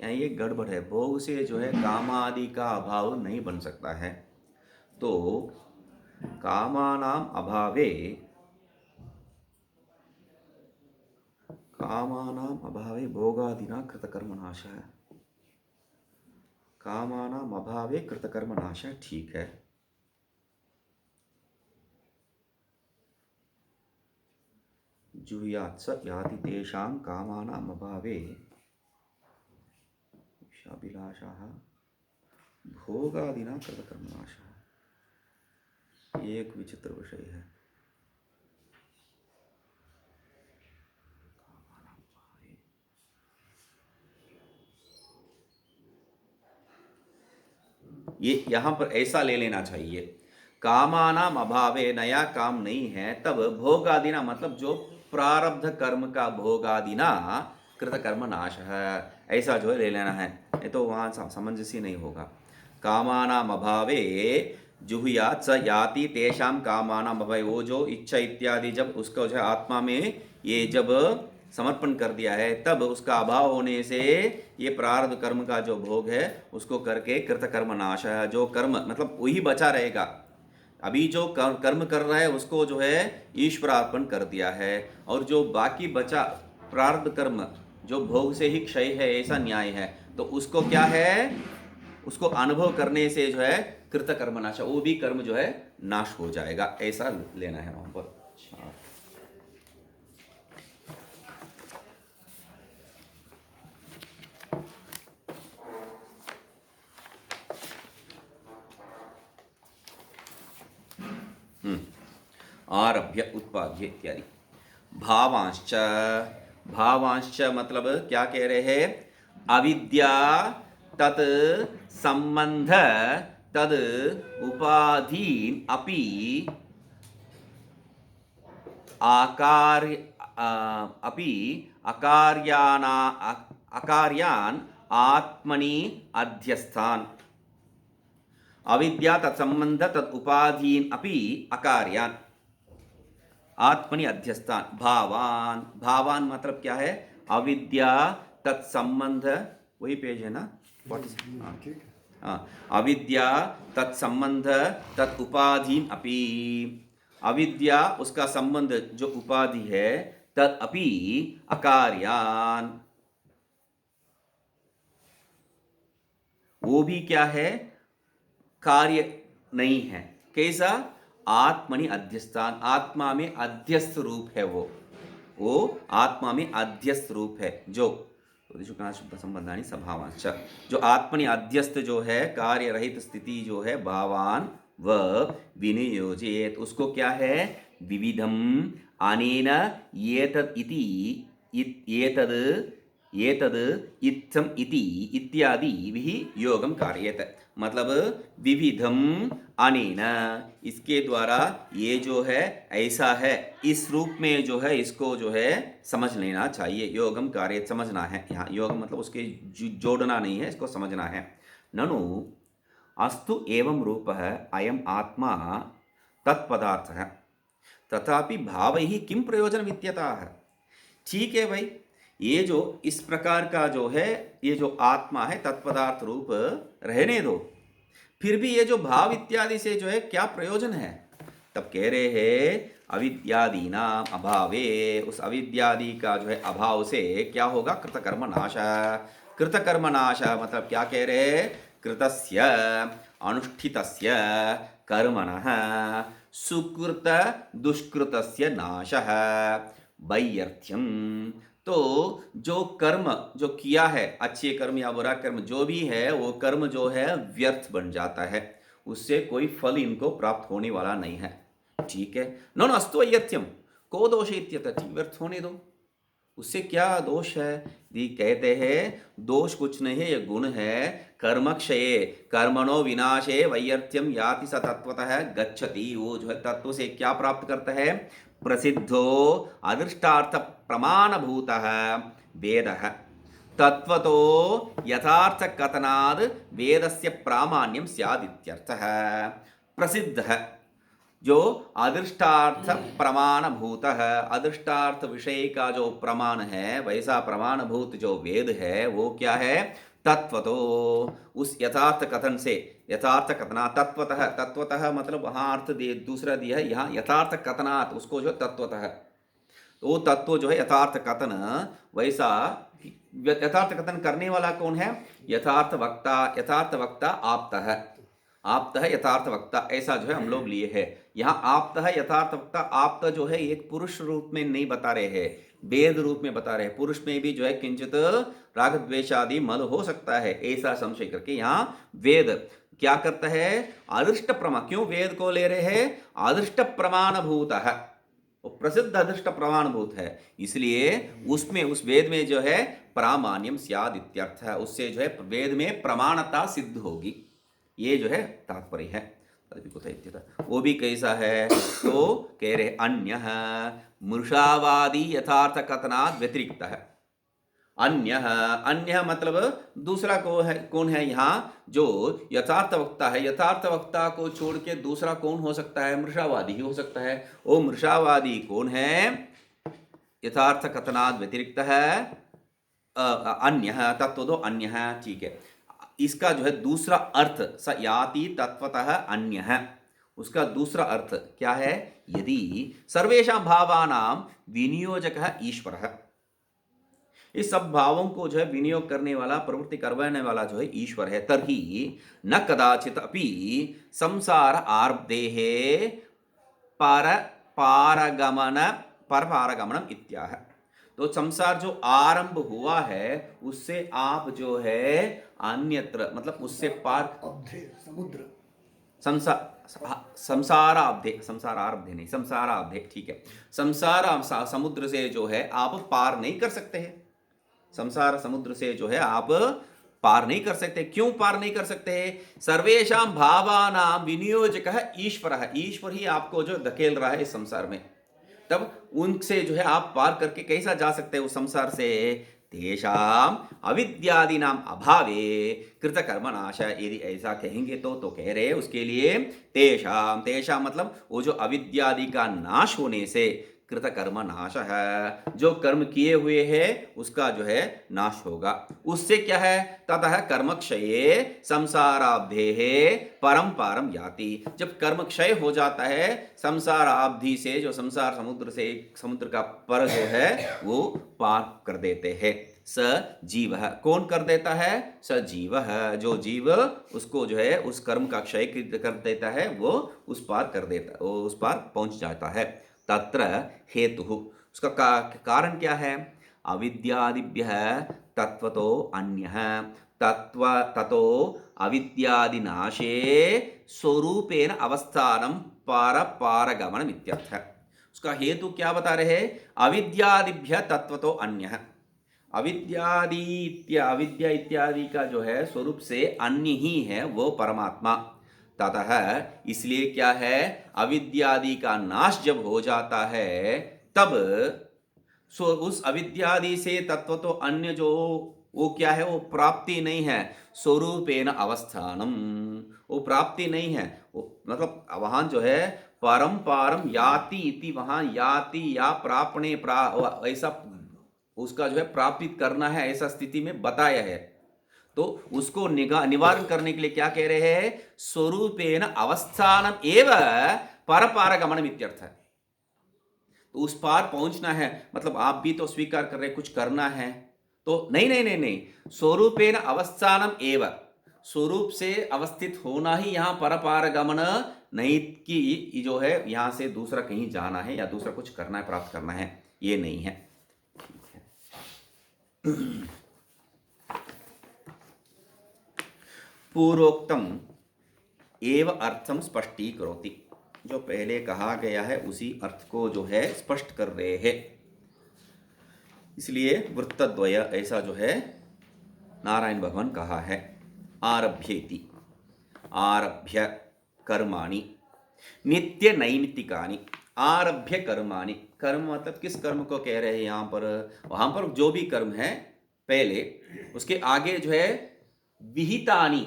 यहाँ ये गड़बड़ है, भोग से जो है कामादि का अभाव नहीं बन सकता है। तो कामानाम अभावे भोगादिना कृतकर्मनाश है, कामानाम अभावे कृतकर्मनाश है, ठीक है। जुहुयात् स याति तेषां कामानाम अभावे अभिलाषाः भोगादिना कृतकर्मनाशः। ये एक विचित्र विषय है। ये यहाँ पर ऐसा ले लेना चाहिए, कामानाम अभावे, नया काम नहीं है, तब भोगादिना मतलब जो प्रारब्ध कर्म का भोगादिना कृतकर्म नाश है, ऐसा जो है ले लेना है, ये तो वहाँ सामंजस्य नहीं होगा। कामानाम अभावे जुहुयात् स याति तेषां कामानाम अभावे, वो जो इच्छा इत्यादि जब उसका जो है आत्मा में ये जब समर्पण कर दिया है, तब उसका अभाव होने से ये प्रारब्ध कर्म का जो भोग है उसको करके कृतकर्म नाश है, जो कर्म मतलब वही बचा रहेगा, अभी जो कर्म कर रहा है उसको जो है ईश्वरार्पण कर दिया है, और जो बाकी बचा प्रारब्ध कर्म जो भोग से ही क्षय है, ऐसा न्याय है, तो उसको क्या है, उसको अनुभव करने से जो है कृतकर्म नाश, वो भी कर्म जो है नाश हो जाएगा, ऐसा लेना है वहां पर। आरभ्य उत्पाद्य इत्यादि। भावांश्च, भावांश्च मतलब क्या कह रहे हैं, अविद्या तत् संबंध तद उपाधीन अपि आकार्य अपि अकार्यान आत्मनि अध्यस्थान, अविद्या तत्संबंध तत् उपाधीन अपि अकार्यान आत्मनि अध्यस्थान। भावान, भावान मतलब क्या है, अविद्या तत्संबंध, वही पेज है ना, अविद्या तत्संबंध तत् उपाधीन अपि, अविद्या उसका संबंध जो उपाधि है, तत् अपि अकार्यान, वो भी क्या है, कार्य नहीं है, कैसा, आत्मनि अध्यस्थान, आत्मा में अध्यस्त रूप है, वो आत्मा में अध्यस्त रूप है, जो संबंधानी स्वभावांश्च, जो आत्मनि अध्यस्त जो है कार्य रहित स्थिति जो है, भावान व विनियोजेत, उसको क्या है, विविधम अनेन एतद् इति एतद् इत्थम इति इत्यादि विहि योगम कार्येत, मतलब विविधम अनेन, इसके द्वारा ये जो है ऐसा है, इस रूप में जो है इसको जो है समझ लेना चाहिए, योगम कार्य समझना है, यहाँ योग मतलब उसके जोड़ना नहीं है, इसको समझना है। ननु अस्तु एवं रूपः अयम आत्मा तत्पदार्थः तथापि भावैः किं प्रयोजनम् इत्यतः। ठीक है भाई, ये जो इस प्रकार का जो है, ये जो आत्मा है तत्पदार्थ रूप रहने दो, फिर भी ये जो भाव इत्यादि से जो है क्या प्रयोजन है। तब कह रहे हैं अविद्यादि नाम अभावे, उस अविद्यादि का जो है अभाव से क्या होगा, कृतकर्म नाश। कृतकर्म नाश मतलब क्या कह रहे हैं, कृतस्य अनुष्ठितस्य कर्मणः सुकृत दुष्कृतस्य नाशः वैयर्थ्यम। तो जो कर्म जो किया है, अच्छे कर्म या बुरा कर्म जो भी है, वो कर्म जो है व्यर्थ बन जाता है, उससे कोई फल इनको प्राप्त होने वाला नहीं है। ठीक है, नो नो अस्तु अयत्यम को दोष इत्यतः, व्यर्थ होने दो, उससे क्या दोष है। दी कहते हैं दोष कुछ नहीं है, ये गुण है। कर्मक्षये कर्मणो विनाशे वैयर्थ्यम याति स तत्वतः गच्छति, वो जो है तत्व से क्या प्राप्त करता है, प्रसिद्धो अदृष्टार्थ प्रमाणभूतः वेदः तत्वतो यथार्थ कथनाद वेदस्य प्रामाण्यम स्यादित्यर्थः। प्रसिद्धः जो अदृष्टार्थ प्रमाणभूत है, अदृष्टार्थ विषय का जो प्रमाण है, वैसा प्रमाणभूत जो वेद है वो क्या है, तत्व। तो उस यथार्थ कथन से, यथार्थ कथना तत्वतः, तत्वतः मतलब वहाँ अर्थ दूसरा दिया है, यहाँ यथार्थ कथनात् उसको जो तत्वतः, तो वो तत्व जो है यथार्थ कथन, वैसा यथार्थ कथन करने वाला कौन है, यथार्थ वक्ता। यथार्थ वक्ता आप्तः, आप्तः यथार्थ वक्ता, ऐसा जो है हम लोग लिए है। यहाँ आप्तः यथार्थ वक्ता, आप्त जो है एक पुरुष रूप में नहीं बता रहे हैं, वेद रूप में बता रहे हैं। पुरुष में भी जो है किंचित राग द्वेष आदि मल हो सकता है, ऐसा संशय करके यहाँ वेद क्या करता है, अदृष्ट प्रमाण। क्यों वेद को ले रहे हैं, अदृष्ट प्रमाणभूत है, वो प्रसिद्ध अदृष्ट प्रमाणभूत है, इसलिए उसमें उस वेद में जो है प्रामाण्यम स्याद इत्यर्थ है, उससे जो है वेद में प्रमाणता सिद्ध होगी, ये जो है तात्पर्य है। वो भी कैसा है, तो कह रहे अन्य मृषावादी यथार्थ कथनात् व्यतिरिक्त है। अन्य, अन्य मतलब दूसरा कौन है यहाँ, जो यथार्थ वक्ता है, यथार्थ वक्ता को छोड़ के दूसरा कौन हो सकता है, मृषावादी ही हो सकता है। वो मृषावादी कौन है, यथार्थ कथनात् व्यतिरिक्त है, अन्य तत्व दो अन्य है। ठीक है, इसका जो है दूसरा अर्थ स याति तत्वतः अन्य है, उसका दूसरा अर्थ क्या है, यदि सर्वेषां भावानां विनियोजकः ईश्वरः, इस सब भावों को जो है विनियोग करने वाला, प्रवृत्ति करवाने वाला जो है ईश्वर है, तर्हि न कदाचित अपि संसार आरब्धेः पर पारगमन पर पारगमनम इत्याह। तो संसार जो आरंभ हुआ है उससे आप जो है अन्यत्र, मतलब उससे पार, समुद्र संसाराब्धे, संसाराब्धे नहीं, संसाराब्धे, ठीक है, संसार समुद्र से जो है आप पार नहीं कर सकते हैं, संसार समुद्र से जो है आप पार नहीं कर सकते। क्यों पार नहीं कर सकते हैं, सर्वेषां भावानां विनियोजकः ईश्वरः, ईश्वर ही आपको जो धकेल रहा है इस संसार में, तब उनसे जो है आप पार करके कैसा जा सकते हैं उस संसार से, तेषाम अविद्यादीनाम अभावे कृतकर्मनाश। यदि ऐसा कहेंगे तो कह रहे उसके लिए तेषाम, तेषाम मतलब वो जो अविद्यादि का नाश होने से, कृतकर्म नाश है, जो कर्म किए हुए हैं उसका जो है नाश होगा, उससे क्या है, ततः कर्मक्षये संसाराब्धेः परम पारम याति। जब कर्म क्षय हो जाता है संसाराब्धि से, जो संसार समुद्र से, समुद्र का पर जो है वो पार कर देते हैं। स जीव, कौन कर देता है, स जीव, जो जीव उसको जो है उस कर्म का क्षय कर देता है, वो उस पार कर देता, वो उस पार पहुंच जाता है। तत्र हेतु, उसका कारण क्या है, अविद्यादिभ्यः तत्वतो अन्यः तत्व ततो अविद्यादिनाशे स्वरूपेण अवस्थानं पारगमनम् इत्यर्थः। उसका हेतु क्या बता रहे हैं, अविद्यादिभ्यः तत्वतो अन्यः, अविद्या इत्यादि का जो है स्वरूप से अन्य ही है वो परमात्मा। ततः इसलिए क्या है, अविद्यादि का नाश जब हो जाता है तब उस अविद्यादि से तत्व तो अन्य जो वो क्या है, वो प्राप्ति नहीं है, स्वरूपेण अवस्थानम, वो प्राप्ति नहीं है, वो मतलब वहां जो है परम पारम याति इति, वहां याति या प्रापणे ऐसा उसका जो है प्राप्त करना है, ऐसा स्थिति में बताया है। तो उसको निवारण करने के लिए क्या कह रहे हैं, स्वरूपेण अवस्थानम एव परपारगमनम इत्यर्थ है। तो उस पार पहुंचना है, मतलब आप भी तो स्वीकार कर रहे कुछ करना है, तो नहीं नहीं नहीं नहीं, स्वरूपेण अवस्थानम एव, स्वरूप से अवस्थित होना ही यहाँ परपारगमन नहीं, कि जो है यहां से दूसरा कहीं जाना है या दूसरा कुछ करना है, प्राप्त करना है, ये नहीं है। पूर्वोक्तम एव अर्थम स्पष्टीकरोति। जो पहले कहा गया है उसी अर्थ को जो है स्पष्ट कर रहे हैं। इसलिए वृत्तद्वय ऐसा जो है नारायण भगवान कहा है। आरभ्य इति, आरभ्य कर्माणि नित्य नैमित्तिकानि। आरभ्य कर्माणि, कर्म मतलब किस कर्म को कह रहे हैं यहाँ पर? वहाँ पर जो भी कर्म है पहले, उसके आगे जो है विहितानि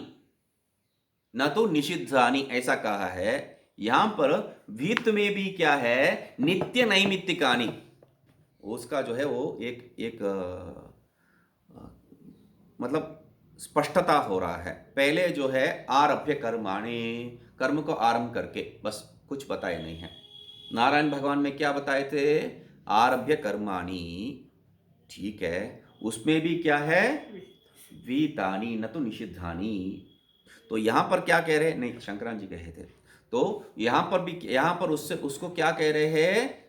न तो निषिद्धानि ऐसा कहा है। यहाँ पर विहित में भी क्या है? नित्य नैमित्तिकानि। उसका जो है वो एक मतलब स्पष्टता हो रहा है। पहले जो है आरभ्य कर्माणि, कर्म को आरंभ करके, बस कुछ बताए नहीं है। नारायण भगवान में क्या बताए थे? आरभ्य कर्माणि, ठीक है, उसमें भी क्या है? विहितानि न तो निषिद्धानि। तो यहाँ पर क्या कह रहे हैं? नहीं, शंकराचार्य जी कहे थे। तो यहाँ पर भी, यहाँ पर उसको क्या कह रहे हैं?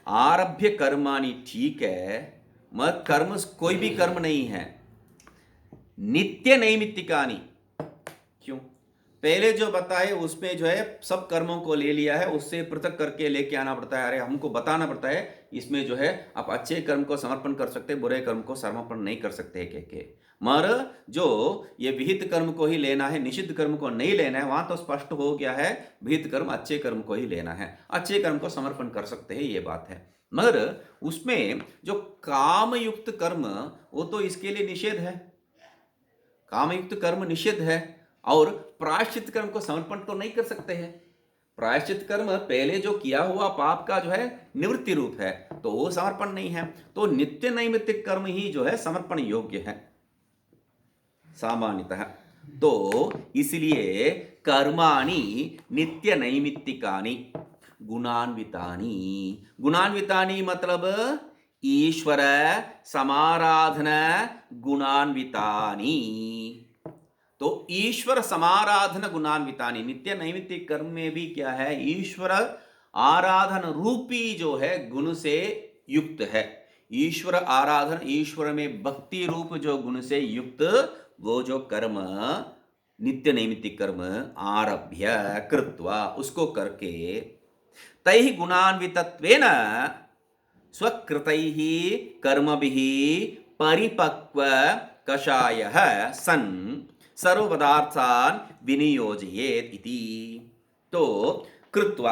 आरभ्य कर्माणि, ठीक है, मत कर्म कोई भी कर्म नहीं है। नित्य नैमित्तिकानि, क्यों? पहले जो बताए उसमें जो है सब कर्मों को ले लिया है, उससे पृथक करके लेके आना पड़ता है। अरे हमको बताना पड़ता है इसमें जो है आप अच्छे कर्म को समर्पण कर सकते, बुरे कर्म को समर्पण नहीं कर सकते कह के। मगर जो ये विहित कर्म को ही लेना है, निषिद्ध कर्म को नहीं लेना है, वहां तो स्पष्ट हो गया है विहित कर्म, अच्छे कर्म को ही लेना है, अच्छे कर्म को समर्पण कर सकते हैं, ये बात है। मगर उसमें जो काम युक्त कर्म, वो तो इसके लिए निषेध है। कामयुक्त कर्म निषिद्ध है, और प्रायश्चित कर्म को समर्पण तो नहीं कर सकते हैं। प्रायश्चित कर्म पहले जो किया हुआ पाप का जो है निवृत्ति रूप है, तो वो समर्पण नहीं है। तो नित्य नैमित्तिक कर्म ही जो है समर्पण योग्य है सामान्यतः। तो इसलिए कर्माणि नित्य नैमित्तिकानि गुणान्वितानि। गुणान्वितानि मतलब ईश्वर समाराधन गुणान्वितानि। तो ईश्वर समाराधन गुणान्वितानि, नित्य नैमित्तिक कर्म में भी क्या है? ईश्वर आराधन रूपी जो है गुण से युक्त है। ईश्वर आराधन, ईश्वर में भक्ति रूप जो गुण से युक्त वो जो कर्म, नित्य नैमित्तिक कर्म आरभ्य कृत्वा, उसको करके तैः गुणान्वितत्वेन स्वकृतैः कर्मभिः परिपक्व कषायः सन् सर्वपदार्थान् विनियोजयेत् इति। तो कृत्वा,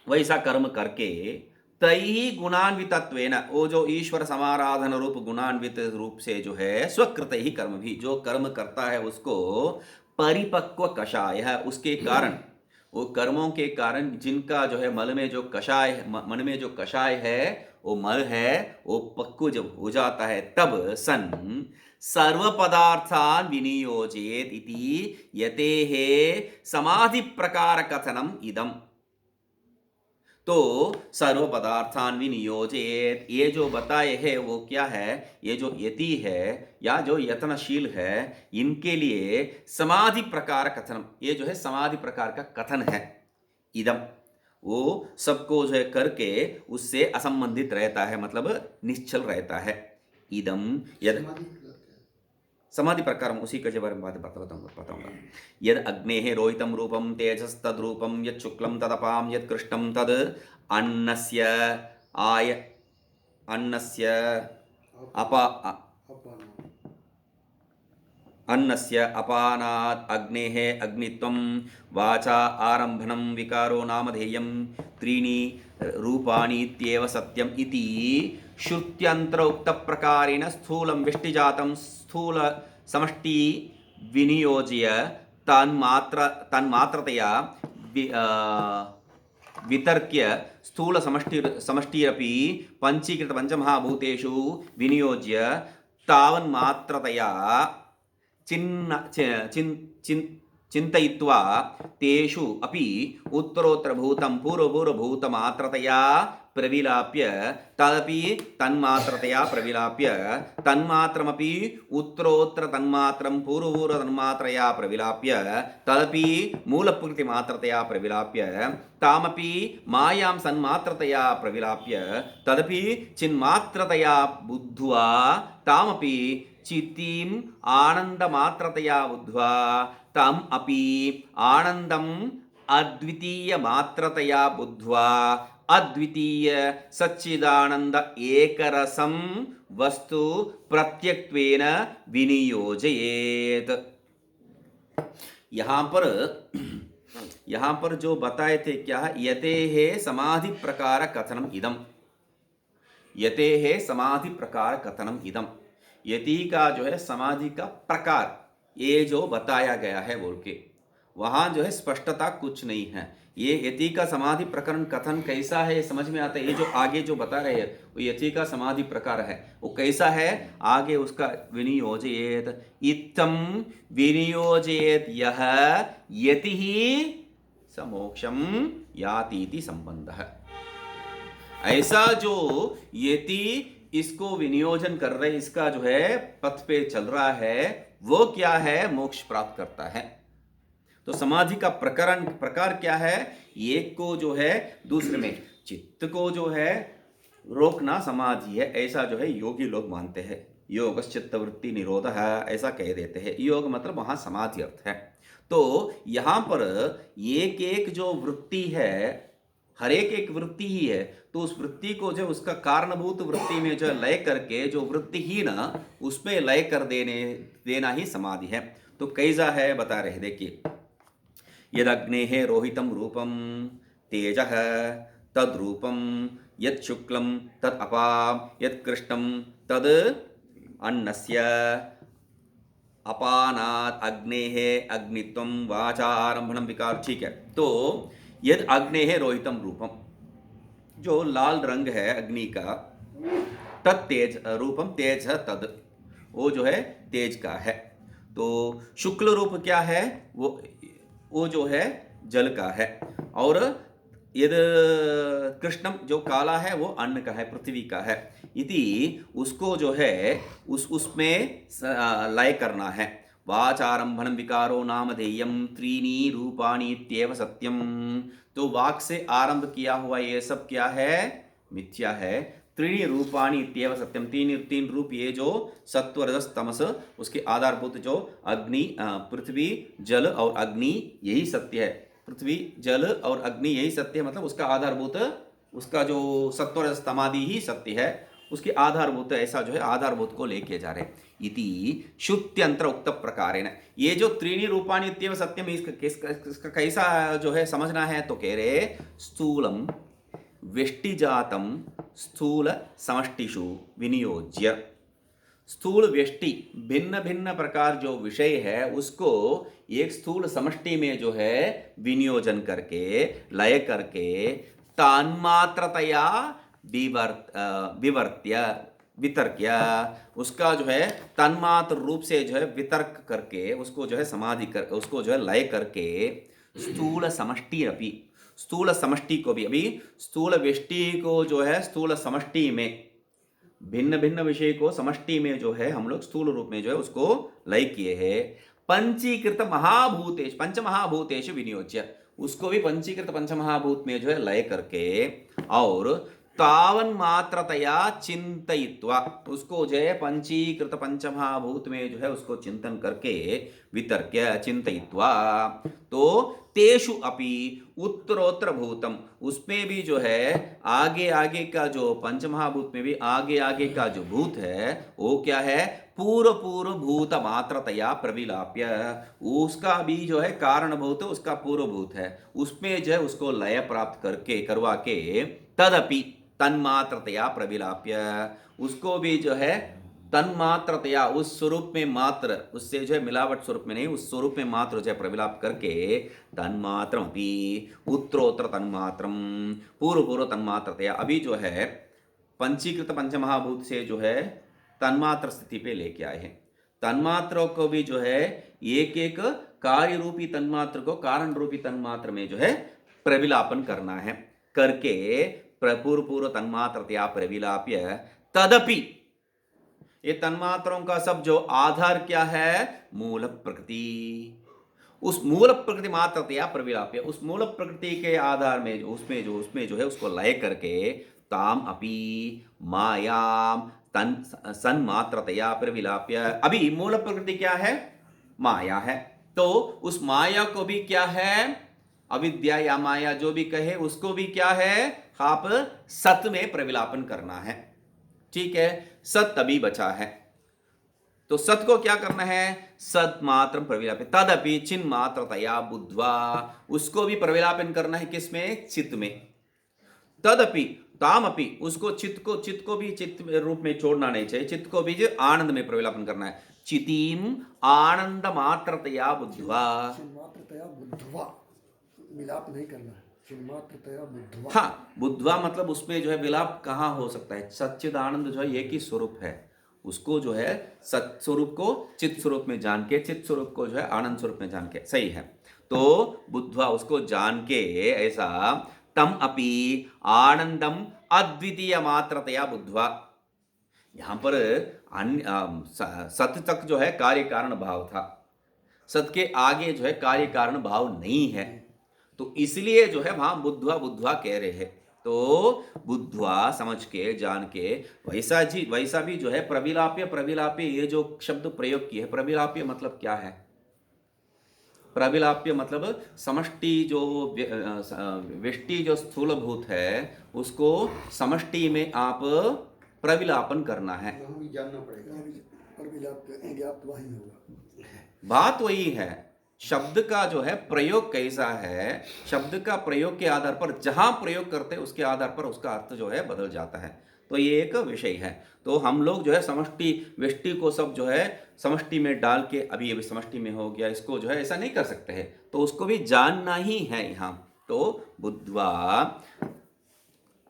वैसा कर्म करके, तैः गुणान्वितत्वेन, वो जो ईश्वर समाराधन रूप गुणान्वित रूप से जो है स्वकृत ही कर्म भी, जो कर्म करता है उसको परिपक्व कषाय है, उसके कारण, वो कर्मों के कारण जिनका जो है मल में जो कषाय, मन में जो कषाय है, वो मल है, वो पक्व जब हो जाता है तब सन सर्व पदार्थान विनियोजयेत् इति यतेः समाधि प्रकार कथनम इदम। तो सर्व पदार्थान विनियोजयेत्, ये जो बताए हैं वो क्या है? ये जो यति है या जो यत्नशील है, इनके लिए समाधि प्रकार कथनम, ये जो है समाधि प्रकार का कथन है। इदम, वो सबको जो है करके उससे असंबंधित रहता है, मतलब निश्चल रहता है। इदम यद समाधि प्रकार, उसी के बारे में बात बताऊंगा। यद अग्नेः रोहितं रूपं तेजस्तद रूपं, यद शुक्लं तदपां, यद कृष्णं तद अन्नस्य आय अन्नस्य अपा अन्नस्य अपानात् अग्नेः अग्नित्वं वाचा आरम्भनं विकारो नामधेयं त्रीणि रूपाणि इत्येव सत्यम् इति श्रुत्यंतर उक्त प्रकारेण स्थूलं व्यष्टिजातं स्थूल समष्टि विनियोज्य तन्मात्रतया वितर्क्य स्थूल समष्टिरपि पंचीकृत पंचमहाभूतेषु विनियोज्य तावन्मात्रतया चिन्तयित्वा तेषु अपि उत्तरोत्तरभूतं पूर्वपूर्वभूतमात्रतया प्रविलाप्य तदपि तन्मात्रतया प्रविलाप्य तन्मात्रमपि उत्तरोत्तर तन्मात्रं पूर्वपूर्व तन्मात्रया प्रविलाप्य तदपि मूलप्रकृतिमात्रतया प्रविलाप्य तामपि मायां सन्मात्रतया प्रविलाप्य तदपि चिन्मात्रतया बुद्ध्वा तामपि चित्तिम आनंद मात्रतया बुद्ध्वा तम अपि आनंदम अद्वितीय मात्रतया बुद्ध्वा अद्वितीय सच्चिदानंद एकरसम वस्तु प्रत्यक्त्वेन विनियोजयेत। यहाँ पर जो बताए थे क्या है, यते है समाधि प्रकार कथनम इदम, यते है समाधि प्रकार कथनम इदम, यति का जो है समाधि का प्रकार ये जो बताया गया है बोल के, वहां जो है स्पष्टता कुछ नहीं है। ये यति का समाधि प्रकरण कथन कैसा है ये समझ में आता है। ये जो आगे जो बता रहे हैं वो यति का समाधि प्रकार है, वो कैसा है आगे उसका विनियोजयेत, इत्थम विनियोजयेत यह यति ही समोक्षम यातीति संबंध है। ऐसा जो यति इसको विनियोजन कर रहे, इसका जो है पथ पे चल रहा है, वो क्या है, मोक्ष प्राप्त करता है। तो समाधि का प्रकार क्या है, एक को जो है दूसरे में, चित्त को जो है रोकना समाधि है, ऐसा जो है योगी लोग मानते हैं। योग चित्त वृत्ति निरोध है ऐसा कह देते हैं। योग मतलब वहां समाधि अर्थ है। तो यहां पर एक एक जो वृत्ति है, हर एक वृत्ति ही है, तो उस वृत्ति को जो उसका कारणभूत वृत्ति में जो लय करके, जो वृत्ति ही ना उसमें लय कर देना ही समाधि है। तो कैसा है बता रहे, देखिए, यदग्नेः रोहितं रूपं तेजः तद्रूपं यत् शुक्लं तत् अपां यत् कृष्णं तद् अन्नस्य अपानात् अग्नेः अग्नित्वं वाचारंभणं विकार। ठीक है, तो यद अग्नेः रोहितं रूपम, जो लाल रंग है अग्नि का, तत् तेज रूपम तेज है, तद वो जो है तेज का है। तो शुक्ल रूप क्या है, वो जो है जल का है, और यद कृष्णम जो काला है वो अन्न का है, पृथ्वी का है। इति उसको जो है उसमें लय करना है। वाचारंभणं विकारो नामधेयम त्रीणि रूपाणि इत्येव सत्यम। तो वाक से आरंभ किया हुआ ये सब क्या है, मिथ्या है। त्रीणि रूपाणि इत्येव सत्यम, तीन रूप, ये जो सत्व रजस तमस, उसके आधारभूत जो अग्नि पृथ्वी जल और अग्नि यही सत्य है। पृथ्वी जल और अग्नि यही सत्य है, मतलब उसका आधारभूत, उसका जो सत्व रजस तमादि ही सत्य है, उसके आधारभूत, ऐसा जो है आधारभूत को लेके जा रहे। इति श्रुत्यंतर उक्त प्रकारेण, ये जो त्रीणि रूपाणि इत्येव सत्यम, इसका कैसा जो है समझना है, तो कह रहे स्थूलम व्यष्टिजातम स्थूल समष्टिषु विनियोज्य, स्थूल व्यष्टि भिन्न भिन्न प्रकार जो विषय है उसको एक स्थूल समष्टि में जो है विनियोजन करके, लय करके, तान्मात्रतया वितर्क्य, उसका जो है तन्मात्र रूप से जो है वितर्क करके, उसको जो है समाधि कर, उसको जो है लय करके, स्थूल समष्टि अपि, स्थूल समष्टि को भी, अभी स्थूल व्यष्टि को जो है स्थूल समष्टि में, भिन्न भिन्न विषय को समष्टि में जो है हम लोग स्थूल रूप में जो है उसको लय किए हैं। पंचीकृत महाभूतेश, पंच महाभूतेश विनियोज्य, उसको भी पंचीकृत पंच महाभूत में जो है लय करके, और तावन मात्रतया चिंतयित्वा, उसको जो है पंचीकृत पंचमहाभूत में जो है उसको चिंतन करके, वितर्क्य चिंतयित्वा, तो तेषु अपि उत्तरोत्तर भूतम, उसमें भी जो है आगे आगे का जो पंचमहाभूत में भी आगे आगे का जो भूत है वो क्या है, पूर्व भूत मात्रतया प्रविलाप्य, उसका भी जो है कारण भूत, उसका पूर्व भूत है, उसमें जो है उसको लय प्राप्त करके, करवा के, तदपि तन्मात्रतया प्रविलाप्य, उसको भी जो है तन्मात्रतया, उस स्वरूप में मात्र, उससे जो है मिलावट स्वरूप में नहीं, उस स्वरूप में मात्र जो है प्रविलाप करके, तन्मात्रम भी उत्तरोत्तर तन्मात्रम, पूर्व तन्मात्रतया, अभी जो है पंचीकृत पंचमहाभूत से जो है तन्मात्र स्थिति पे लेके आए हैं। तन्मात्रों को भी जो है एक एक कार्य रूपी तन्मात्र को कारण रूपी तन्मात्र में जो है प्रविलापन करना है, करके पूर्व तन्मात्रतया प्रविलाप्य, तदपि, ये तन्मात्रों का सब जो आधार क्या है, मूल प्रकृति, उस मूल प्रकृति मात्रतया प्रविलाप्य, उस मूल प्रकृति के आधार में जो उसमें जो है उसको लय करके, ताम अपि मायाम सन्मात्रतया प्रविलाप्य, अभी मूल प्रकृति क्या है, माया है, तो उस माया को भी क्या है, अविद्या या माया जो भी कहे उसको भी क्या है, आप सत में प्रविलापन करना है। ठीक है, सत तभी बचा है। तो सत को क्या करना है, सत मात्र प्रविलापन, तदपि चिन्ह मात्रतया बुद्ध्वा, उसको भी प्रविलापन करना है किसमें, चित्त में। तदपि तामपि, उसको चित्त को भी चित्त रूप में छोड़ना नहीं चाहिए, चित्त को भी जो आनंद में प्रविलापन करना है। चितिम आनंद मात्रतया बुद्ध्वा, चिन्मात्रतया बुद्धवा, मिलाप नहीं करना है, चिन्मात्रतया बुद्धवा। हाँ, बुद्धवा मतलब उसमें जो है विलाप कहाँ हो सकता है, सच्चिद आनंद जो है एक ही स्वरूप है, उसको जो है सत स्वरूप को चित्त स्वरूप में जान के, चित्त स्वरूप को जो है आनंद स्वरूप में जान के, सही है। तो बुद्धवा उसको जान के ऐसा, तम अपि आनंदम अद्वितीय मात्रतया बुद्धवा, यहां पर सत तक जो है कार्य कारण भाव था, सत के आगे जो है कार्य कारण भाव नहीं है, तो इसलिए जो है वहां बुद्धवा बुद्धवा कह रहे हैं। तो बुद्धवा समझ के जान के, वैसा भी जो है प्रविलाप्य, प्रविलाप्य ये जो शब्द प्रयोग किए, प्रविलाप्य मतलब क्या है, प्रविलाप्य मतलब समष्टि जो व्यष्टि जो स्थूलभूत है उसको समष्टि में आप प्रविलापन करना है। यहाँ भी जानना पड़ेगा, पर विलाप वही होगा। बात वही है, शब्द का जो है प्रयोग कैसा है, शब्द का प्रयोग के आधार पर जहां प्रयोग करते हैं उसके आधार पर उसका अर्थ जो है बदल जाता है। तो ये एक विषय है। तो हम लोग जो है समष्टि व्यष्टि को सब जो है समष्टि में डाल के, अभी समष्टि में हो गया, इसको जो है ऐसा नहीं कर सकते हैं, तो उसको भी जानना ही है यहाँ। तो बुद्ध्वा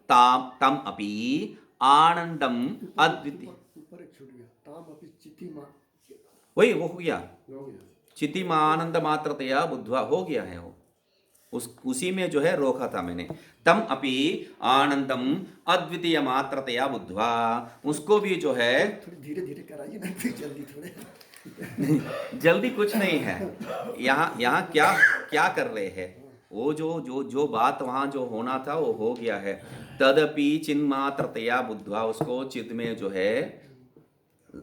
ताम तम अपि आनंदम अद्वितीय, ऊपर एक छूट गया, ताम अपि चितिमा, वही वो हो गया, हो गया। चितिमानंद मात्रतया बुद्धवा हो गया है वो, उसी में जो है रोका था मैंने। तम अपि आनंदम अद्वितीय मात्रतया बुद्धवा, उसको भी जो है, थोड़ी धीरे धीरे कराइए ना, फिर जल्दी थोड़े। जल्दी कुछ नहीं है, यहाँ क्या क्या कर रहे हैं, वो जो बात वहां जो होना था वो हो गया है। तदपि चिन्मात्रतया बुद्धवा, उसको चित्त में जो है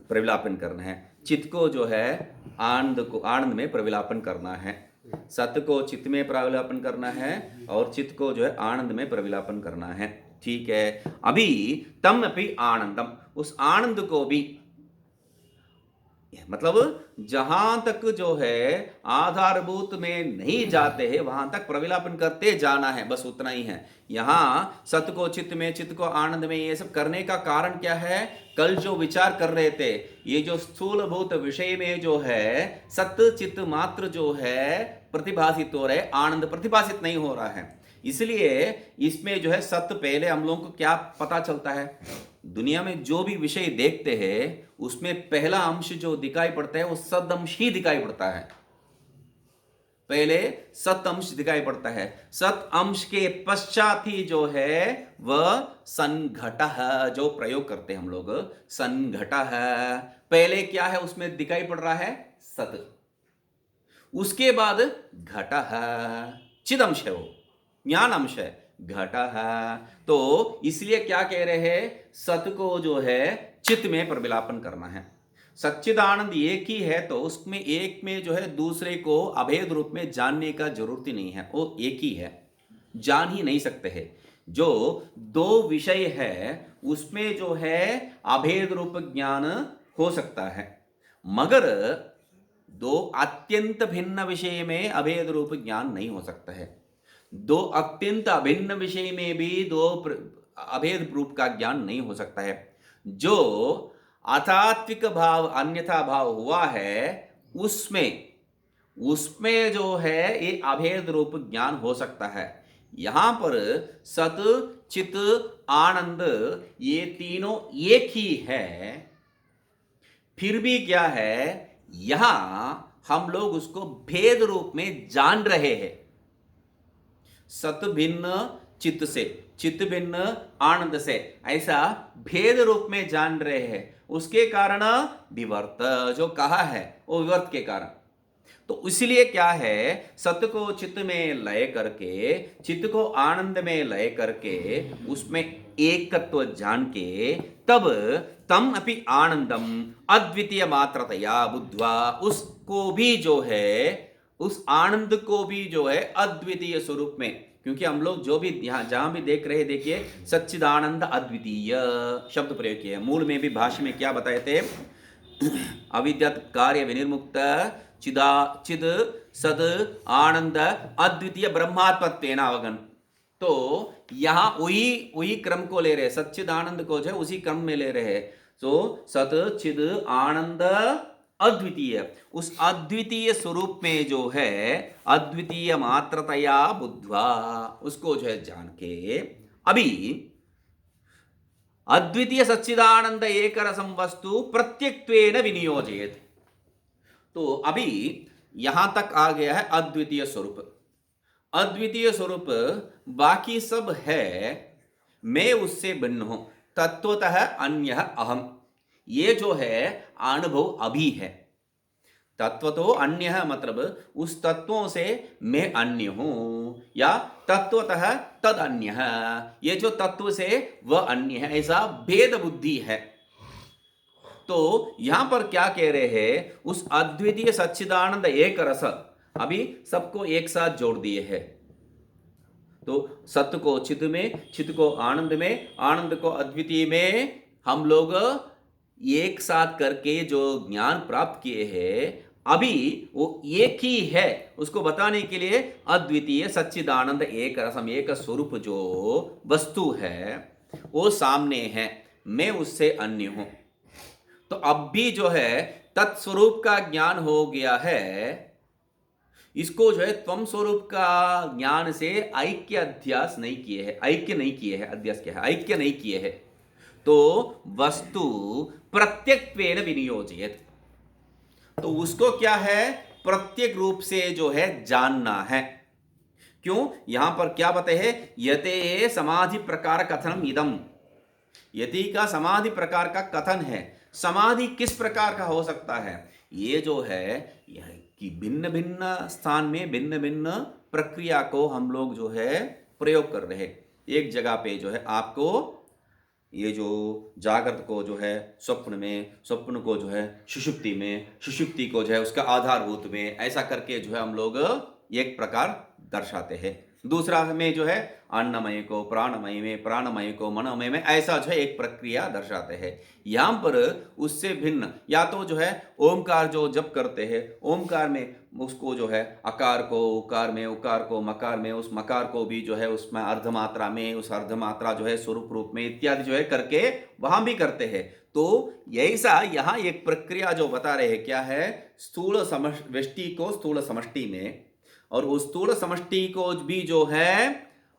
प्रविलापन करना है, चित्त को जो है आनंद में प्रविलापन करना है, सत्य को चित्त में प्रविलापन करना है और चित्त को जो है आनंद में प्रविलापन करना है। ठीक है, अभी तम अपि आनंदम, उस आनंद को भी, मतलब जहां तक जो है आधारभूत में नहीं जाते हैं वहां तक प्रविलापन करते जाना है, बस उतना ही है। यहाँ सत्य को चित्त में, चित्त को आनंद में, ये सब करने का कारण क्या है, कल जो विचार कर रहे थे, ये जो स्थूलभूत विषय में जो है सत्य चित्त मात्र जो है प्रतिभासित हो रहे, आनंद प्रतिभासित नहीं हो रहा है, इसलिए इसमें जो है सत्य पहले हम लोगों को क्या पता चलता है, दुनिया में जो भी विषय देखते हैं उसमें पहला अंश जो दिखाई पड़ता है वो सद अंश ही दिखाई पड़ता है, पहले सत अंश दिखाई पड़ता है, सत अंश के पश्चात ही जो है वह संघटः जो प्रयोग करते हैं हम लोग, संघटः पहले क्या है उसमें दिखाई पड़ रहा है सत, उसके बाद घटः चिद अंश है, वो ज्ञान अंश है घटः। तो इसलिए क्या कह रहे हैं, सत को जो है चित्त में प्रविलापन करना है, सच्चिदानंद एक ही है, तो उसमें एक में जो है दूसरे को अभेद रूप में जानने का जरूरत ही नहीं है, वो एक ही है, जान ही नहीं सकते हैं। जो दो विषय है उसमें जो है अभेद रूप ज्ञान हो सकता है, मगर दो अत्यंत भिन्न विषय में अभेद रूप ज्ञान नहीं हो सकता है, दो अत्यंत अभिन्न विषय में भी दो अभेद रूप का ज्ञान नहीं हो सकता है। जो अतात्विक भाव अन्यथा भाव हुआ है उसमें जो है ये अभेद रूप ज्ञान हो सकता है। यहां पर सत चित आनंद ये तीनों एक ही है, फिर भी क्या है यहां हम लोग उसको भेद रूप में जान रहे हैं, सत भिन्न चित्त से, चित्त भिन्न आनंद से, ऐसा भेद रूप में जान रहे हैं, उसके कारण विवर्त जो कहा है वो विवर्त के कारण। तो इसलिए क्या है, सत्य को चित्त में लय करके, चित्त को आनंद में लय करके, उसमें एकत्व जान के, तब तम अपि आनंदम अद्वितीय मात्रतया बुद्धवा, उसको भी जो है उस आनंद को भी जो है अद्वितीय स्वरूप में, क्योंकि हम लोग जो भी यहाँ जहां भी देख रहे हैं, देखिए सच्चिदानंद अद्वितीय शब्द प्रयोग किए। मूल में भी भाष्य में क्या बताए थे, अविद्यत कार्य विनिर्मुक्त चिदा चिद सद आनंद अद्वितीय ब्रह्मात्मत्वेन अवगन। तो यहाँ वही क्रम को ले रहे हैं, सच्चिदानंद को जो है उसी क्रम में ले रहे हैं। तो सत चिद आनंद अद्वितीय, उस अद्वितीय स्वरूप में जो है अद्वितीय मात्रतया बुद्ध्वा, उसको जो है जान के अभी अद्वितीय सच्चिदानंद एक रसम वस्तु प्रत्यक्त्वेन विनियोजयेत। तो अभी यहां तक आ गया है अद्वितीय स्वरूप। अद्वितीय स्वरूप बाकी सब है, मैं उससे भिन्न हूं, तत्वतः अन्य अहम। ये जो है अनुभव अभी है। तत्व तो अन्य मतलब उस तत्वों से मैं अन्य हूं, या तत्वतः तद अन्य, ये जो तत्व से वह अन्य है, ऐसा भेद बुद्धि है। तो यहां पर क्या कह रहे हैं, उस अद्वितीय सच्चिदानंद एक रस अभी सबको एक साथ जोड़ दिए हैं। तो सत्य को चित में, चित को आनंद में, आनंद को अद्वितीय में हम लोग एक साथ करके जो ज्ञान प्राप्त किए हैं, अभी वो एक ही है, उसको बताने के लिए अद्वितीय सच्चिदानंद एक रसम एक स्वरूप जो वस्तु है वो सामने है, मैं उससे अन्य हूं। तो अब भी जो है तत्स्वरूप का ज्ञान हो गया है, इसको जो है त्वम स्वरूप का ज्ञान से ऐक्य अध्यास नहीं किए हैं, ऐक्य नहीं किए हैं, अध्यास क्या है, ऐक्य नहीं किए हैं। तो वस्तु प्रत्यक्त्वेन विनियोजयेत, तो उसको क्या है, प्रत्येक रूप से जो है जानना है। क्यों, यहां पर क्या बताए है, यते समाधि प्रकार कथनम इदम, यति का समाधि प्रकार का कथन है। समाधि किस प्रकार का हो सकता है, ये जो है यह कि भिन्न भिन्न स्थान में भिन्न भिन्न प्रक्रिया को हम लोग जो है प्रयोग कर रहे हैं। एक जगह पे जो है आपको ये जो जागृत को जो है स्वप्न में, स्वप्न को जो है सुषुप्ति में, सुषुप्ति को जो है उसका आधारभूत में, ऐसा करके जो है हम लोग एक प्रकार दर्शाते हैं। दूसरा में जो है अन्नमय को प्राणमय में, प्राणमय को मनोमय में, ऐसा जो है एक प्रक्रिया दर्शाते हैं। यहाँ पर उससे भिन्न या तो जो है ओमकार जो जप करते हैं, ओमकार में उसको जो है अकार को उकार में, उकार को मकार में, उस मकार को भी जो है उसमें अर्धमात्रा में, उस अर्धमात्रा जो है स्वरूप रूप में इत्यादि जो है करके वहां भी करते हैं। तो ऐसा यहाँ एक प्रक्रिया जो बता रहे हैं क्या है, स्थूल व्यष्टि को स्थूल समष्टि में, और उस स्थूल समष्टि को भी जो है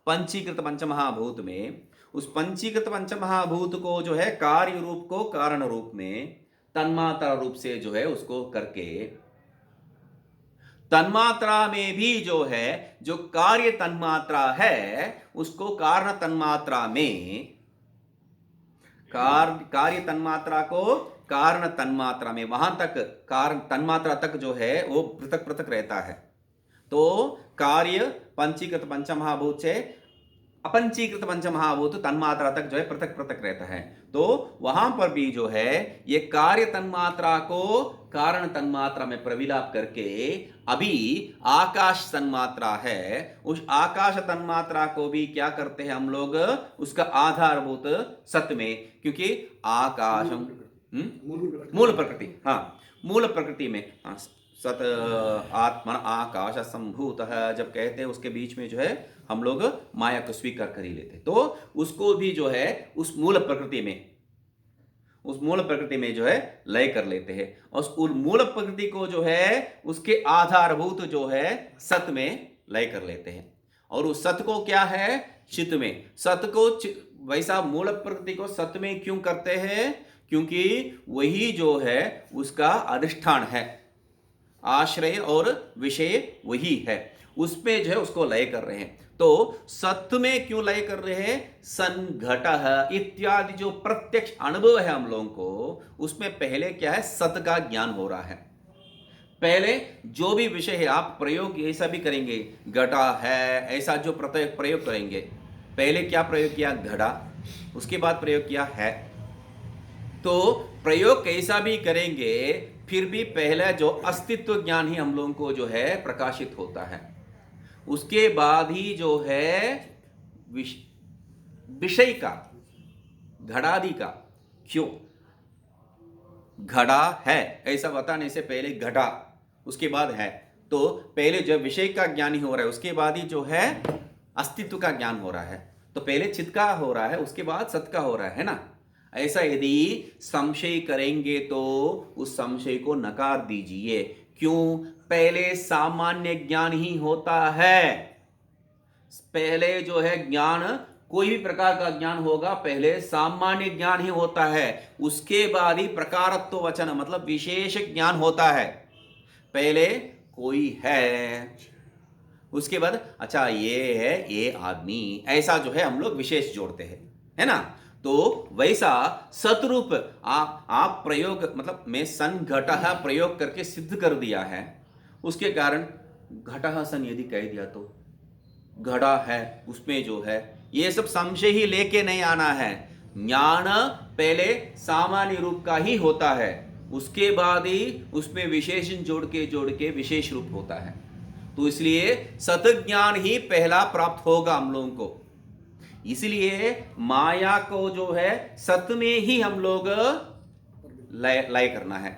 पंचीकृत पंचमहाभूत में, उस पंचीकृत पंचमहाभूत को जो है कार्य रूप को कारण रूप में, तन्मात्रा रूप से जो है उसको करके, तन्मात्रा में भी जो है जो कार्य तन्मात्रा है उसको कारण तन्मात्रा में, कार्य तन्मात्रा को कारण तन्मात्रा में, वहां तक कारण तन्मात्रा तक जो है वो पृथक पृथक रहता है। तो कार्य पंचीकृत पंचमहाभूत से अपंचीकृत पंचमहाभूत तन्मात्रा तक जो है पृथक पृथक रहता है। तो वहां पर भी जो है ये कार्य तन्मात्रा को कारण तन्मात्रा में प्रविलाप करके अभी आकाश तन्मात्रा है, उस आकाश तन्मात्रा को भी क्या करते हैं हम लोग, उसका आधारभूत सत्य में, क्योंकि आकाशम मूल प्रकृति, हाँ मूल प्रकृति में सत आत्मन आकाश संभूत जब कहते हैं उसके बीच में जो है हम लोग माया को स्वीकार कर ही लेते, तो उसको भी जो है उस मूल प्रकृति में, उस मूल प्रकृति में जो है लय कर लेते हैं, और उस मूल प्रकृति को जो है उसके आधारभूत जो है सत में लय कर लेते हैं। और उस सत को क्या है, चित में, सत को वैसा मूल प्रकृति को सत में क्यों करते हैं, क्योंकि वही जो है उसका अधिष्ठान है, आश्रय और विषय वही है, उसमें जो है उसको लय कर रहे हैं। तो सत्य में क्यों लय कर रहे हैं, संघटः इत्यादि जो प्रत्यक्ष अनुभव है हम लोगों को, उसमें पहले क्या है, सत्य का ज्ञान हो रहा है। पहले जो भी विषय है आप प्रयोग ऐसा भी करेंगे, घटा है ऐसा जो प्रयोग करेंगे, पहले क्या प्रयोग किया, घड़ा, उसके बाद प्रयोग किया है। तो प्रयोग कैसा भी करेंगे फिर भी पहला जो अस्तित्व ज्ञान ही हम लोगों को जो है प्रकाशित होता है, उसके बाद ही जो है विषय का, घड़ादि का। क्यों घड़ा है ऐसा बताने से पहले घटा, उसके बाद है, तो पहले जब विषय का ज्ञान ही हो रहा है उसके बाद ही जो है अस्तित्व का ज्ञान हो रहा है। तो पहले चित्त का हो रहा है उसके बाद सत का हो रहा है ना। ऐसा यदि संशय करेंगे तो उस संशय को नकार दीजिए। क्यों? पहले सामान्य ज्ञान ही होता है। पहले जो है ज्ञान, कोई भी प्रकार का ज्ञान होगा पहले सामान्य ज्ञान ही होता है, उसके बाद ही प्रकारत्व वचन मतलब विशेष ज्ञान होता है। पहले कोई है, उसके बाद अच्छा ये है, ये आदमी, ऐसा जो है हम लोग विशेष जोड़ते हैं, है ना। तो वैसा सतरूप आप प्रयोग मतलब मैं सन घटः प्रयोग करके सिद्ध कर दिया है, उसके कारण घटः सन यदि कह दिया तो घड़ा है, उसमें जो है ये सब संशय ही लेके नहीं आना है। ज्ञान पहले सामान्य रूप का ही होता है, उसके बाद ही उसमें विशेषण जोड़ के विशेष रूप होता है। तो इसलिए सत ज्ञान ही पहला प्राप्त होगा हम लोगों को। इसलिए माया को जो है सत में ही हम लोग लय करना है,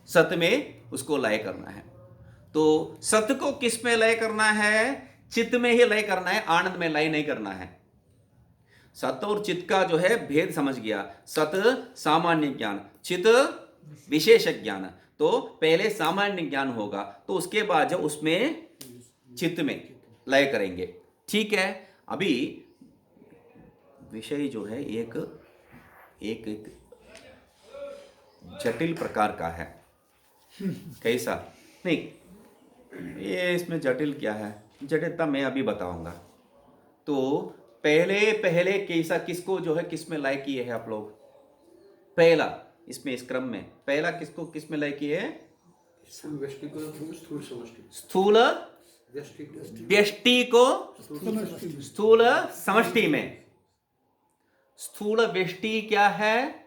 सत में उसको लय करना है। तो सत को किस में लय करना है? चित्त में ही लय करना है, आनंद में लय नहीं करना है। सत और चित्त का जो है भेद समझ गया। सत सामान्य ज्ञान, चित्त विशेष ज्ञान। तो पहले सामान्य ज्ञान होगा तो उसके बाद जब उसमें चित्त में लय करेंगे। ठीक है। अभी विषय जो है एक एक, एक जटिल प्रकार का है। कैसा? नहीं, ये इसमें जटिल क्या है, जटिलता मैं अभी बताऊंगा। तो पहले कैसा, किसको जो है किस में लय किए हैं आप लोग? पहला इसमें इस क्रम में पहला किसको किस में लय किए हैं? स्थूल व्यष्टि को स्थूल समष्टि में। स्थूल व्यष्टि क्या है?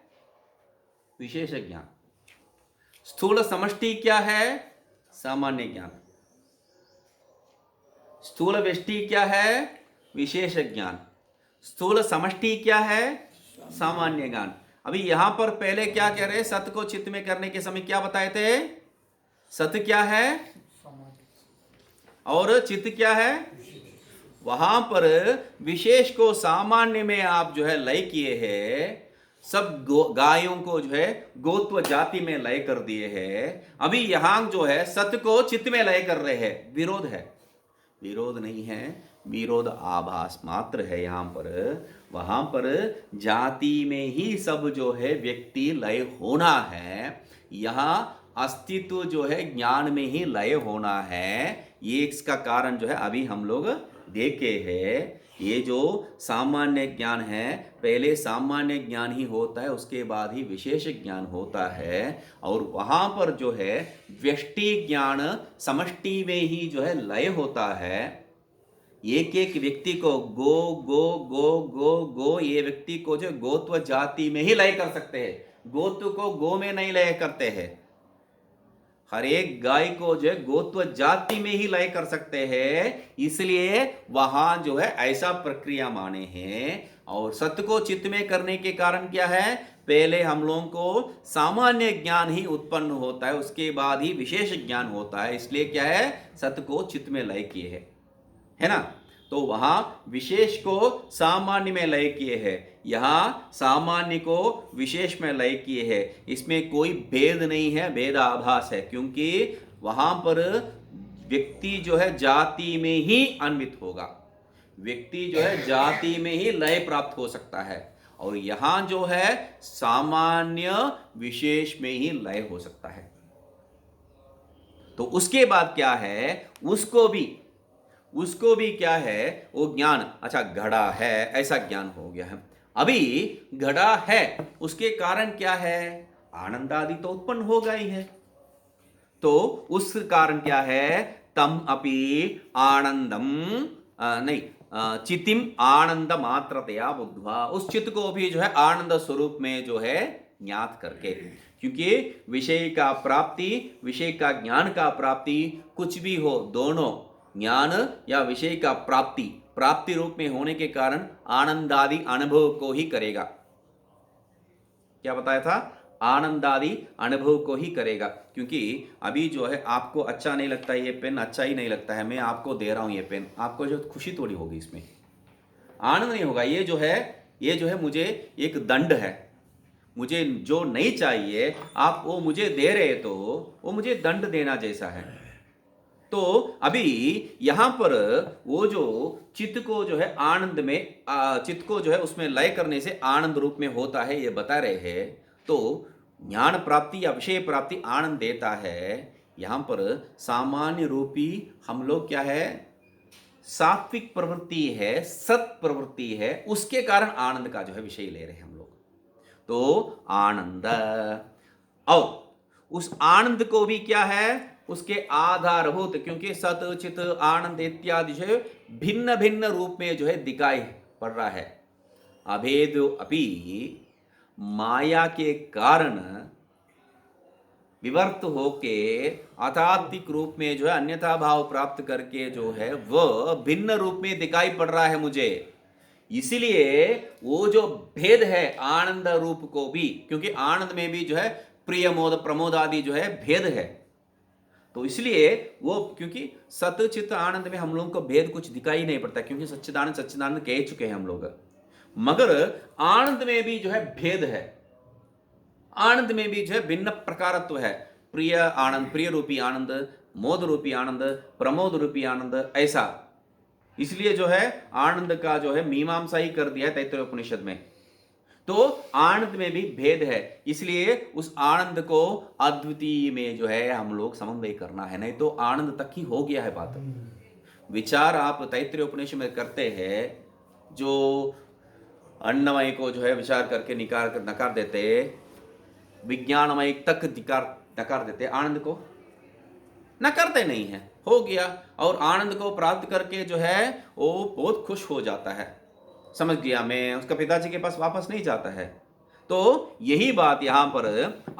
विशेष ज्ञान। स्थूल समष्टि क्या है? सामान्य ज्ञान। स्थूल व्यष्टि क्या है? विशेष ज्ञान। स्थूल समष्टि क्या है? सामान्य ज्ञान। अभी यहां पर पहले क्या कह रहे? सत को चित्त में करने के समय क्या बताए थे? सत क्या है और चित्त क्या है? वहां पर विशेष को सामान्य में आप जो है लय किए हैं। सब गायों को जो है गोत्व जाति में लय कर दिए हैं। अभी यहां जो है सत को चित्त में लय कर रहे हैं। विरोध है? विरोध नहीं है, विरोध आभास मात्र है यहां पर। वहां पर जाति में ही सब जो है व्यक्ति लय होना है, यहां अस्तित्व जो है ज्ञान में ही लय होना है। ये इसका कारण जो है अभी हम लोग देखे हैं। ये जो सामान्य ज्ञान है पहले सामान्य ज्ञान ही होता है, उसके बाद ही विशेष ज्ञान होता है। और वहां पर जो है व्यष्टि ज्ञान समष्टि में ही जो है लय होता है। एक एक व्यक्ति को गो गो गो गो गो, ये व्यक्ति को जो गोत्व जाति में ही लय कर सकते हैं, गोत्व को गो में नहीं लय करते हैं। हर एक गाय को जो है गोत्व जाति में ही लय कर सकते हैं, इसलिए वहां जो है ऐसा प्रक्रिया माने हैं। और सत्य को चित्त में करने के कारण क्या है? पहले हम लोगों को सामान्य ज्ञान ही उत्पन्न होता है, उसके बाद ही विशेष ज्ञान होता है। इसलिए क्या है? सत्य को चित्त में लय किए है ना। तो वहां विशेष को सामान्य में लय किए हैं, यहां सामान्य को विशेष में लय किए हैं। इसमें कोई भेद नहीं है, भेदाभास है, क्योंकि वहां पर व्यक्ति जो है जाति में ही अन्वित होगा। व्यक्ति जो है जाति में ही लय प्राप्त हो सकता है, और यहां जो है सामान्य विशेष में ही लय हो सकता है। तो उसके बाद क्या है? उसको भी क्या है? वो ज्ञान, अच्छा घड़ा है ऐसा ज्ञान हो गया है। अभी घड़ा है, उसके कारण क्या है? आनंद आदि तो उत्पन्न होगा ही है। तो उस कारण क्या है? तम अपि आनंदम नहीं चितिम आनंद मात्रतया बुद्ध्वा, उस चित्त को भी जो है आनंद स्वरूप में जो है ज्ञात करके। क्योंकि विषय का प्राप्ति, विषय का ज्ञान का प्राप्ति, कुछ भी हो, दोनों ज्ञान या विषय का प्राप्ति प्राप्ति रूप में होने के कारण आनंदादि अनुभव को ही करेगा। क्या बताया था? आनंदादि अनुभव को ही करेगा। क्योंकि अभी जो है आपको अच्छा नहीं लगता है, ये पेन अच्छा ही नहीं लगता है, मैं आपको दे रहा हूं ये पेन, आपको जो खुशी थोड़ी होगी, इसमें आनंद नहीं होगा। ये जो है मुझे एक दंड है, मुझे जो नहीं चाहिए आप वो मुझे दे रहे, तो वो मुझे दंड देना जैसा है। तो अभी यहां पर वो जो चित्त को जो है आनंद में, चित्त को जो है उसमें लय करने से आनंद रूप में होता है, ये बता रहे हैं। तो ज्ञान प्राप्ति या विषय प्राप्ति आनंद देता है। यहां पर सामान्य रूपी हम लोग क्या है, सात्विक प्रवृत्ति है, सत प्रवृत्ति है, उसके कारण आनंद का जो है विषय ले रहे हैं हम लोग। तो आनंद, और उस आनंद को भी क्या है, उसके आधारभूत, क्योंकि सत चित आनंद इत्यादि जो है भिन्न भिन्न रूप में जो है दिखाई पड़ रहा है। अभेद अपि माया के कारण विवर्त होके अतात्विक रूप में जो है अन्यथा भाव प्राप्त करके जो है वह भिन्न रूप में दिखाई पड़ रहा है मुझे। इसलिए वो जो भेद है आनंद रूप को भी, क्योंकि आनंद में भी जो है प्रिय मोद प्रमोद आदि जो है भेद है, तो इसलिए वो, क्योंकि सत चित्त आनंद में हम लोगों को भेद कुछ दिखाई नहीं पड़ता, क्योंकि सच्चिदानंद सच्चिदानंद कह चुके हैं हम लोग। मगर आनंद में भी जो है भेद है, आनंद में भी जो है भिन्न प्रकारत्व है। प्रिय आनंद, प्रिय रूपी आनंद, मोद रूपी आनंद, प्रमोद रूपी आनंद, ऐसा। इसलिए जो है आनंद का जो है मीमांसा ही कर दिया है तैत्तरीय उपनिषद में। तो आनंद में भी भेद है, इसलिए उस आनंद को अद्वितीय में जो है हम लोग समन्वय करना है, नहीं तो आनंद तक ही हो गया है बात। विचार आप तैत्तरीय उपनिषद में करते हैं, जो अन्नमय को जो है विचार करके नकार देते, विज्ञानमय तक नकार देते, आनंद को नकारते नहीं है, हो गया। और आनंद को प्राप्त करके जो है वो बहुत खुश हो जाता है, समझ गया मैं, उसका पिताजी के पास वापस नहीं जाता है। तो यही बात यहां पर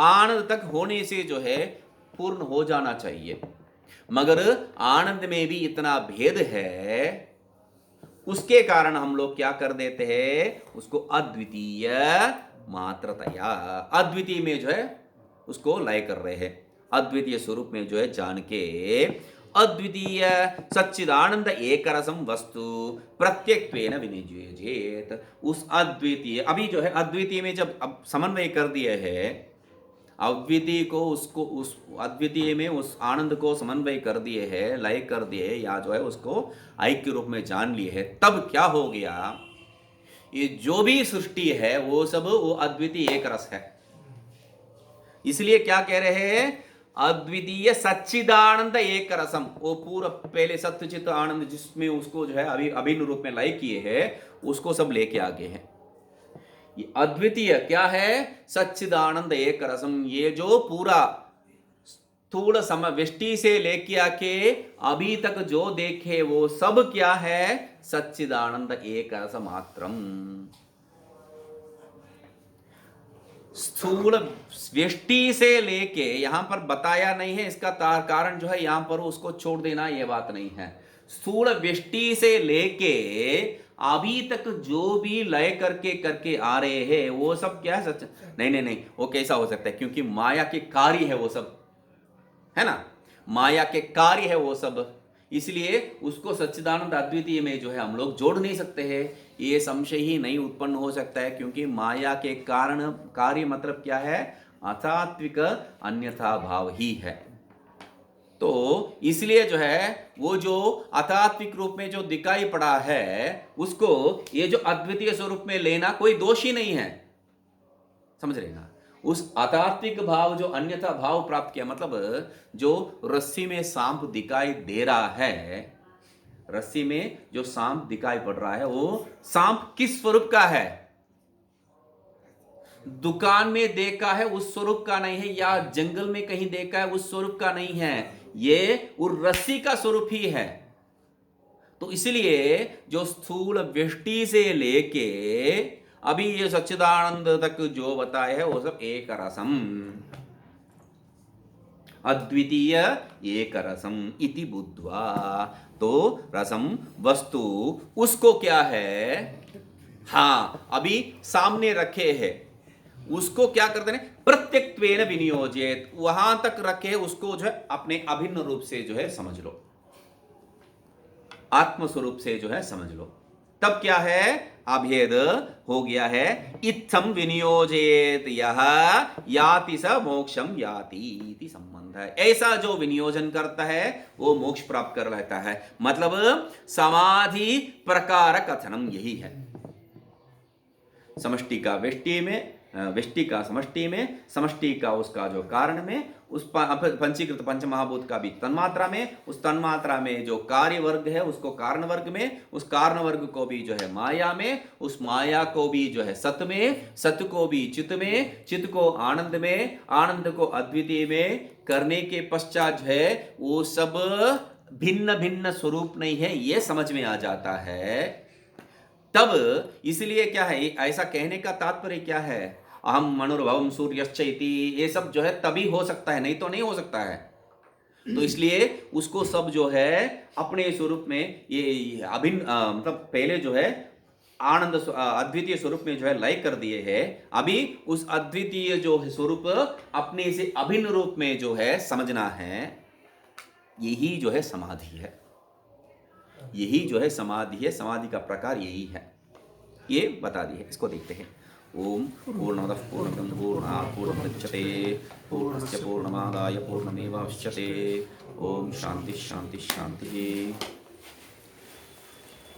आनंद तक होने से जो है पूर्ण हो जाना चाहिए। मगर आनंद में भी इतना भेद है, उसके कारण हम लोग क्या कर देते हैं, उसको अद्वितीय मात्रतया, अद्वितीय में जो है उसको लय कर रहे हैं। अद्वितीय स्वरूप में जो है जान के अद्वितीय सच्चिदानंद एक रसम वस्तु प्रत्यक्त्वेन विनियोजयेत। उस अद्वितीय, अभी जो है अद्वितीय में जब अब समन्वय कर दिए है, अद्वितीय को उसको उस अद्वितीय में उस आनंद को समन्वय कर दिए है, लय कर दिए, या जो है उसको ऐक्य रूप में जान लिए है, तब क्या हो गया, ये जो भी सृष्टि है वो सब वो अद्वितीय एक रस है। इसलिए क्या कह रहे हैं, अद्वितीय सच्चिदानंद एक रसम, वो पूरा पहले सत्यचित आनंद जिसमें उसको जो है अभी अभिन्न रूप में लय किए हैं, उसको सब लेके आगे हैं। ये अद्वितीय क्या है, सच्चिदानंद एक रसम, ये जो पूरा स्थूल समव्यष्टि से लेके आके अभी तक जो देखे वो सब क्या है, सच्चिदानंद एक रस मात्रम। स्थूल व्यष्टि से लेके यहां पर बताया नहीं है, इसका कारण जो है यहां पर उसको छोड़ देना, यह बात नहीं है। स्थूल व्यष्टि से लेके अभी तक जो भी लय करके आ रहे हैं वो सब क्या है, सच नहीं, वो कैसा हो सकता है, क्योंकि माया के कार्य है वो सब, है ना, माया के कार्य है वो सब, इसलिए उसको सच्चिदानंद अद्वितीय में जो है हम लोग जोड़ नहीं सकते हैं। ये संशय ही नहीं उत्पन्न हो सकता है, क्योंकि माया के कारण कार्य मतलब क्या है, अतात्विक अन्यथा भाव ही है। तो इसलिए जो है वो जो अतात्विक रूप में जो दिखाई पड़ा है उसको ये जो अद्वितीय स्वरूप में लेना कोई दोष ही नहीं है, समझ रहे ना। उस अतात्विक भाव जो अन्यथा भाव प्राप्त किया, मतलब जो रस्सी में सांप दिखाई दे रहा है, रस्सी में जो सांप दिखाई पड़ रहा है वो सांप किस स्वरूप का है, दुकान में देखा है उस स्वरूप का नहीं है, या जंगल में कहीं देखा है उस स्वरूप का नहीं है, ये उस रस्सी का स्वरूप ही है। तो इसलिए जो स्थूल व्यष्टि से लेके अभी ये सच्चिदानंद तक जो बताया है वो सब एक रसम, अद्वितीय एक रसम इति बुद्ध्वा। तो रसम वस्तु उसको क्या है, हाँ अभी सामने रखे हैं, उसको क्या करते हैं, प्रत्यक्त्वेन विनियोजित, वहां तक रखे उसको जो है अपने अभिन्न रूप से जो है समझ लो, आत्म स्वरूप से जो है समझ लो। तब क्या है, अभेद हो गया है। इत्थम विनियोजित यह याति स मोक्षम याति इति संबंध है। ऐसा जो विनियोजन करता है वो मोक्ष प्राप्त कर लेता है। मतलब समाधि प्रकार कथनम यही है। समष्टि का व्यष्टि में, व्यष्टि का समष्टि में, समष्टि का उसका जो कारण में, उस पंचीकृत पंच महाभूत का भी तन्मात्रा में, उस तन्मात्रा में जो कार्य वर्ग है उसको कारण वर्ग में, उस कारण वर्ग को भी जो है माया में, उस माया को भी जो है सत में, सत को भी चित में, चित को आनंद में, आनंद को अद्वितीय में करने के पश्चात जो है वो सब भिन्न भिन्न स्वरूप नहीं है, ये समझ में आ जाता है। तब इसलिए क्या है, ऐसा कहने का तात्पर्य क्या है, अहम मनुर्भवम सूर्यश्च इति, ये सब जो है तभी हो सकता है, नहीं तो नहीं हो सकता है। तो इसलिए उसको सब जो है अपने स्वरूप में ये अभिन्न मतलब पहले जो है आनंद अद्वितीय स्वरूप में जो है लय कर दिए हैं। अभी उस अद्वितीय जो स्वरूप अपने से अभिन्न रूप में जो है समझना है, यही जो है समाधि है, यही जो है समाधि है। समाधि का प्रकार यही है, ये बता दिए। इसको देखते हैं। ओम पूर्णमदः पूर्णमिदं पूर्णात् पूर्णमुदच्यते पूर्णस्य पूर्णमादाय पूर्णमेवावशिष्यते। ओम शांति शांति शांति।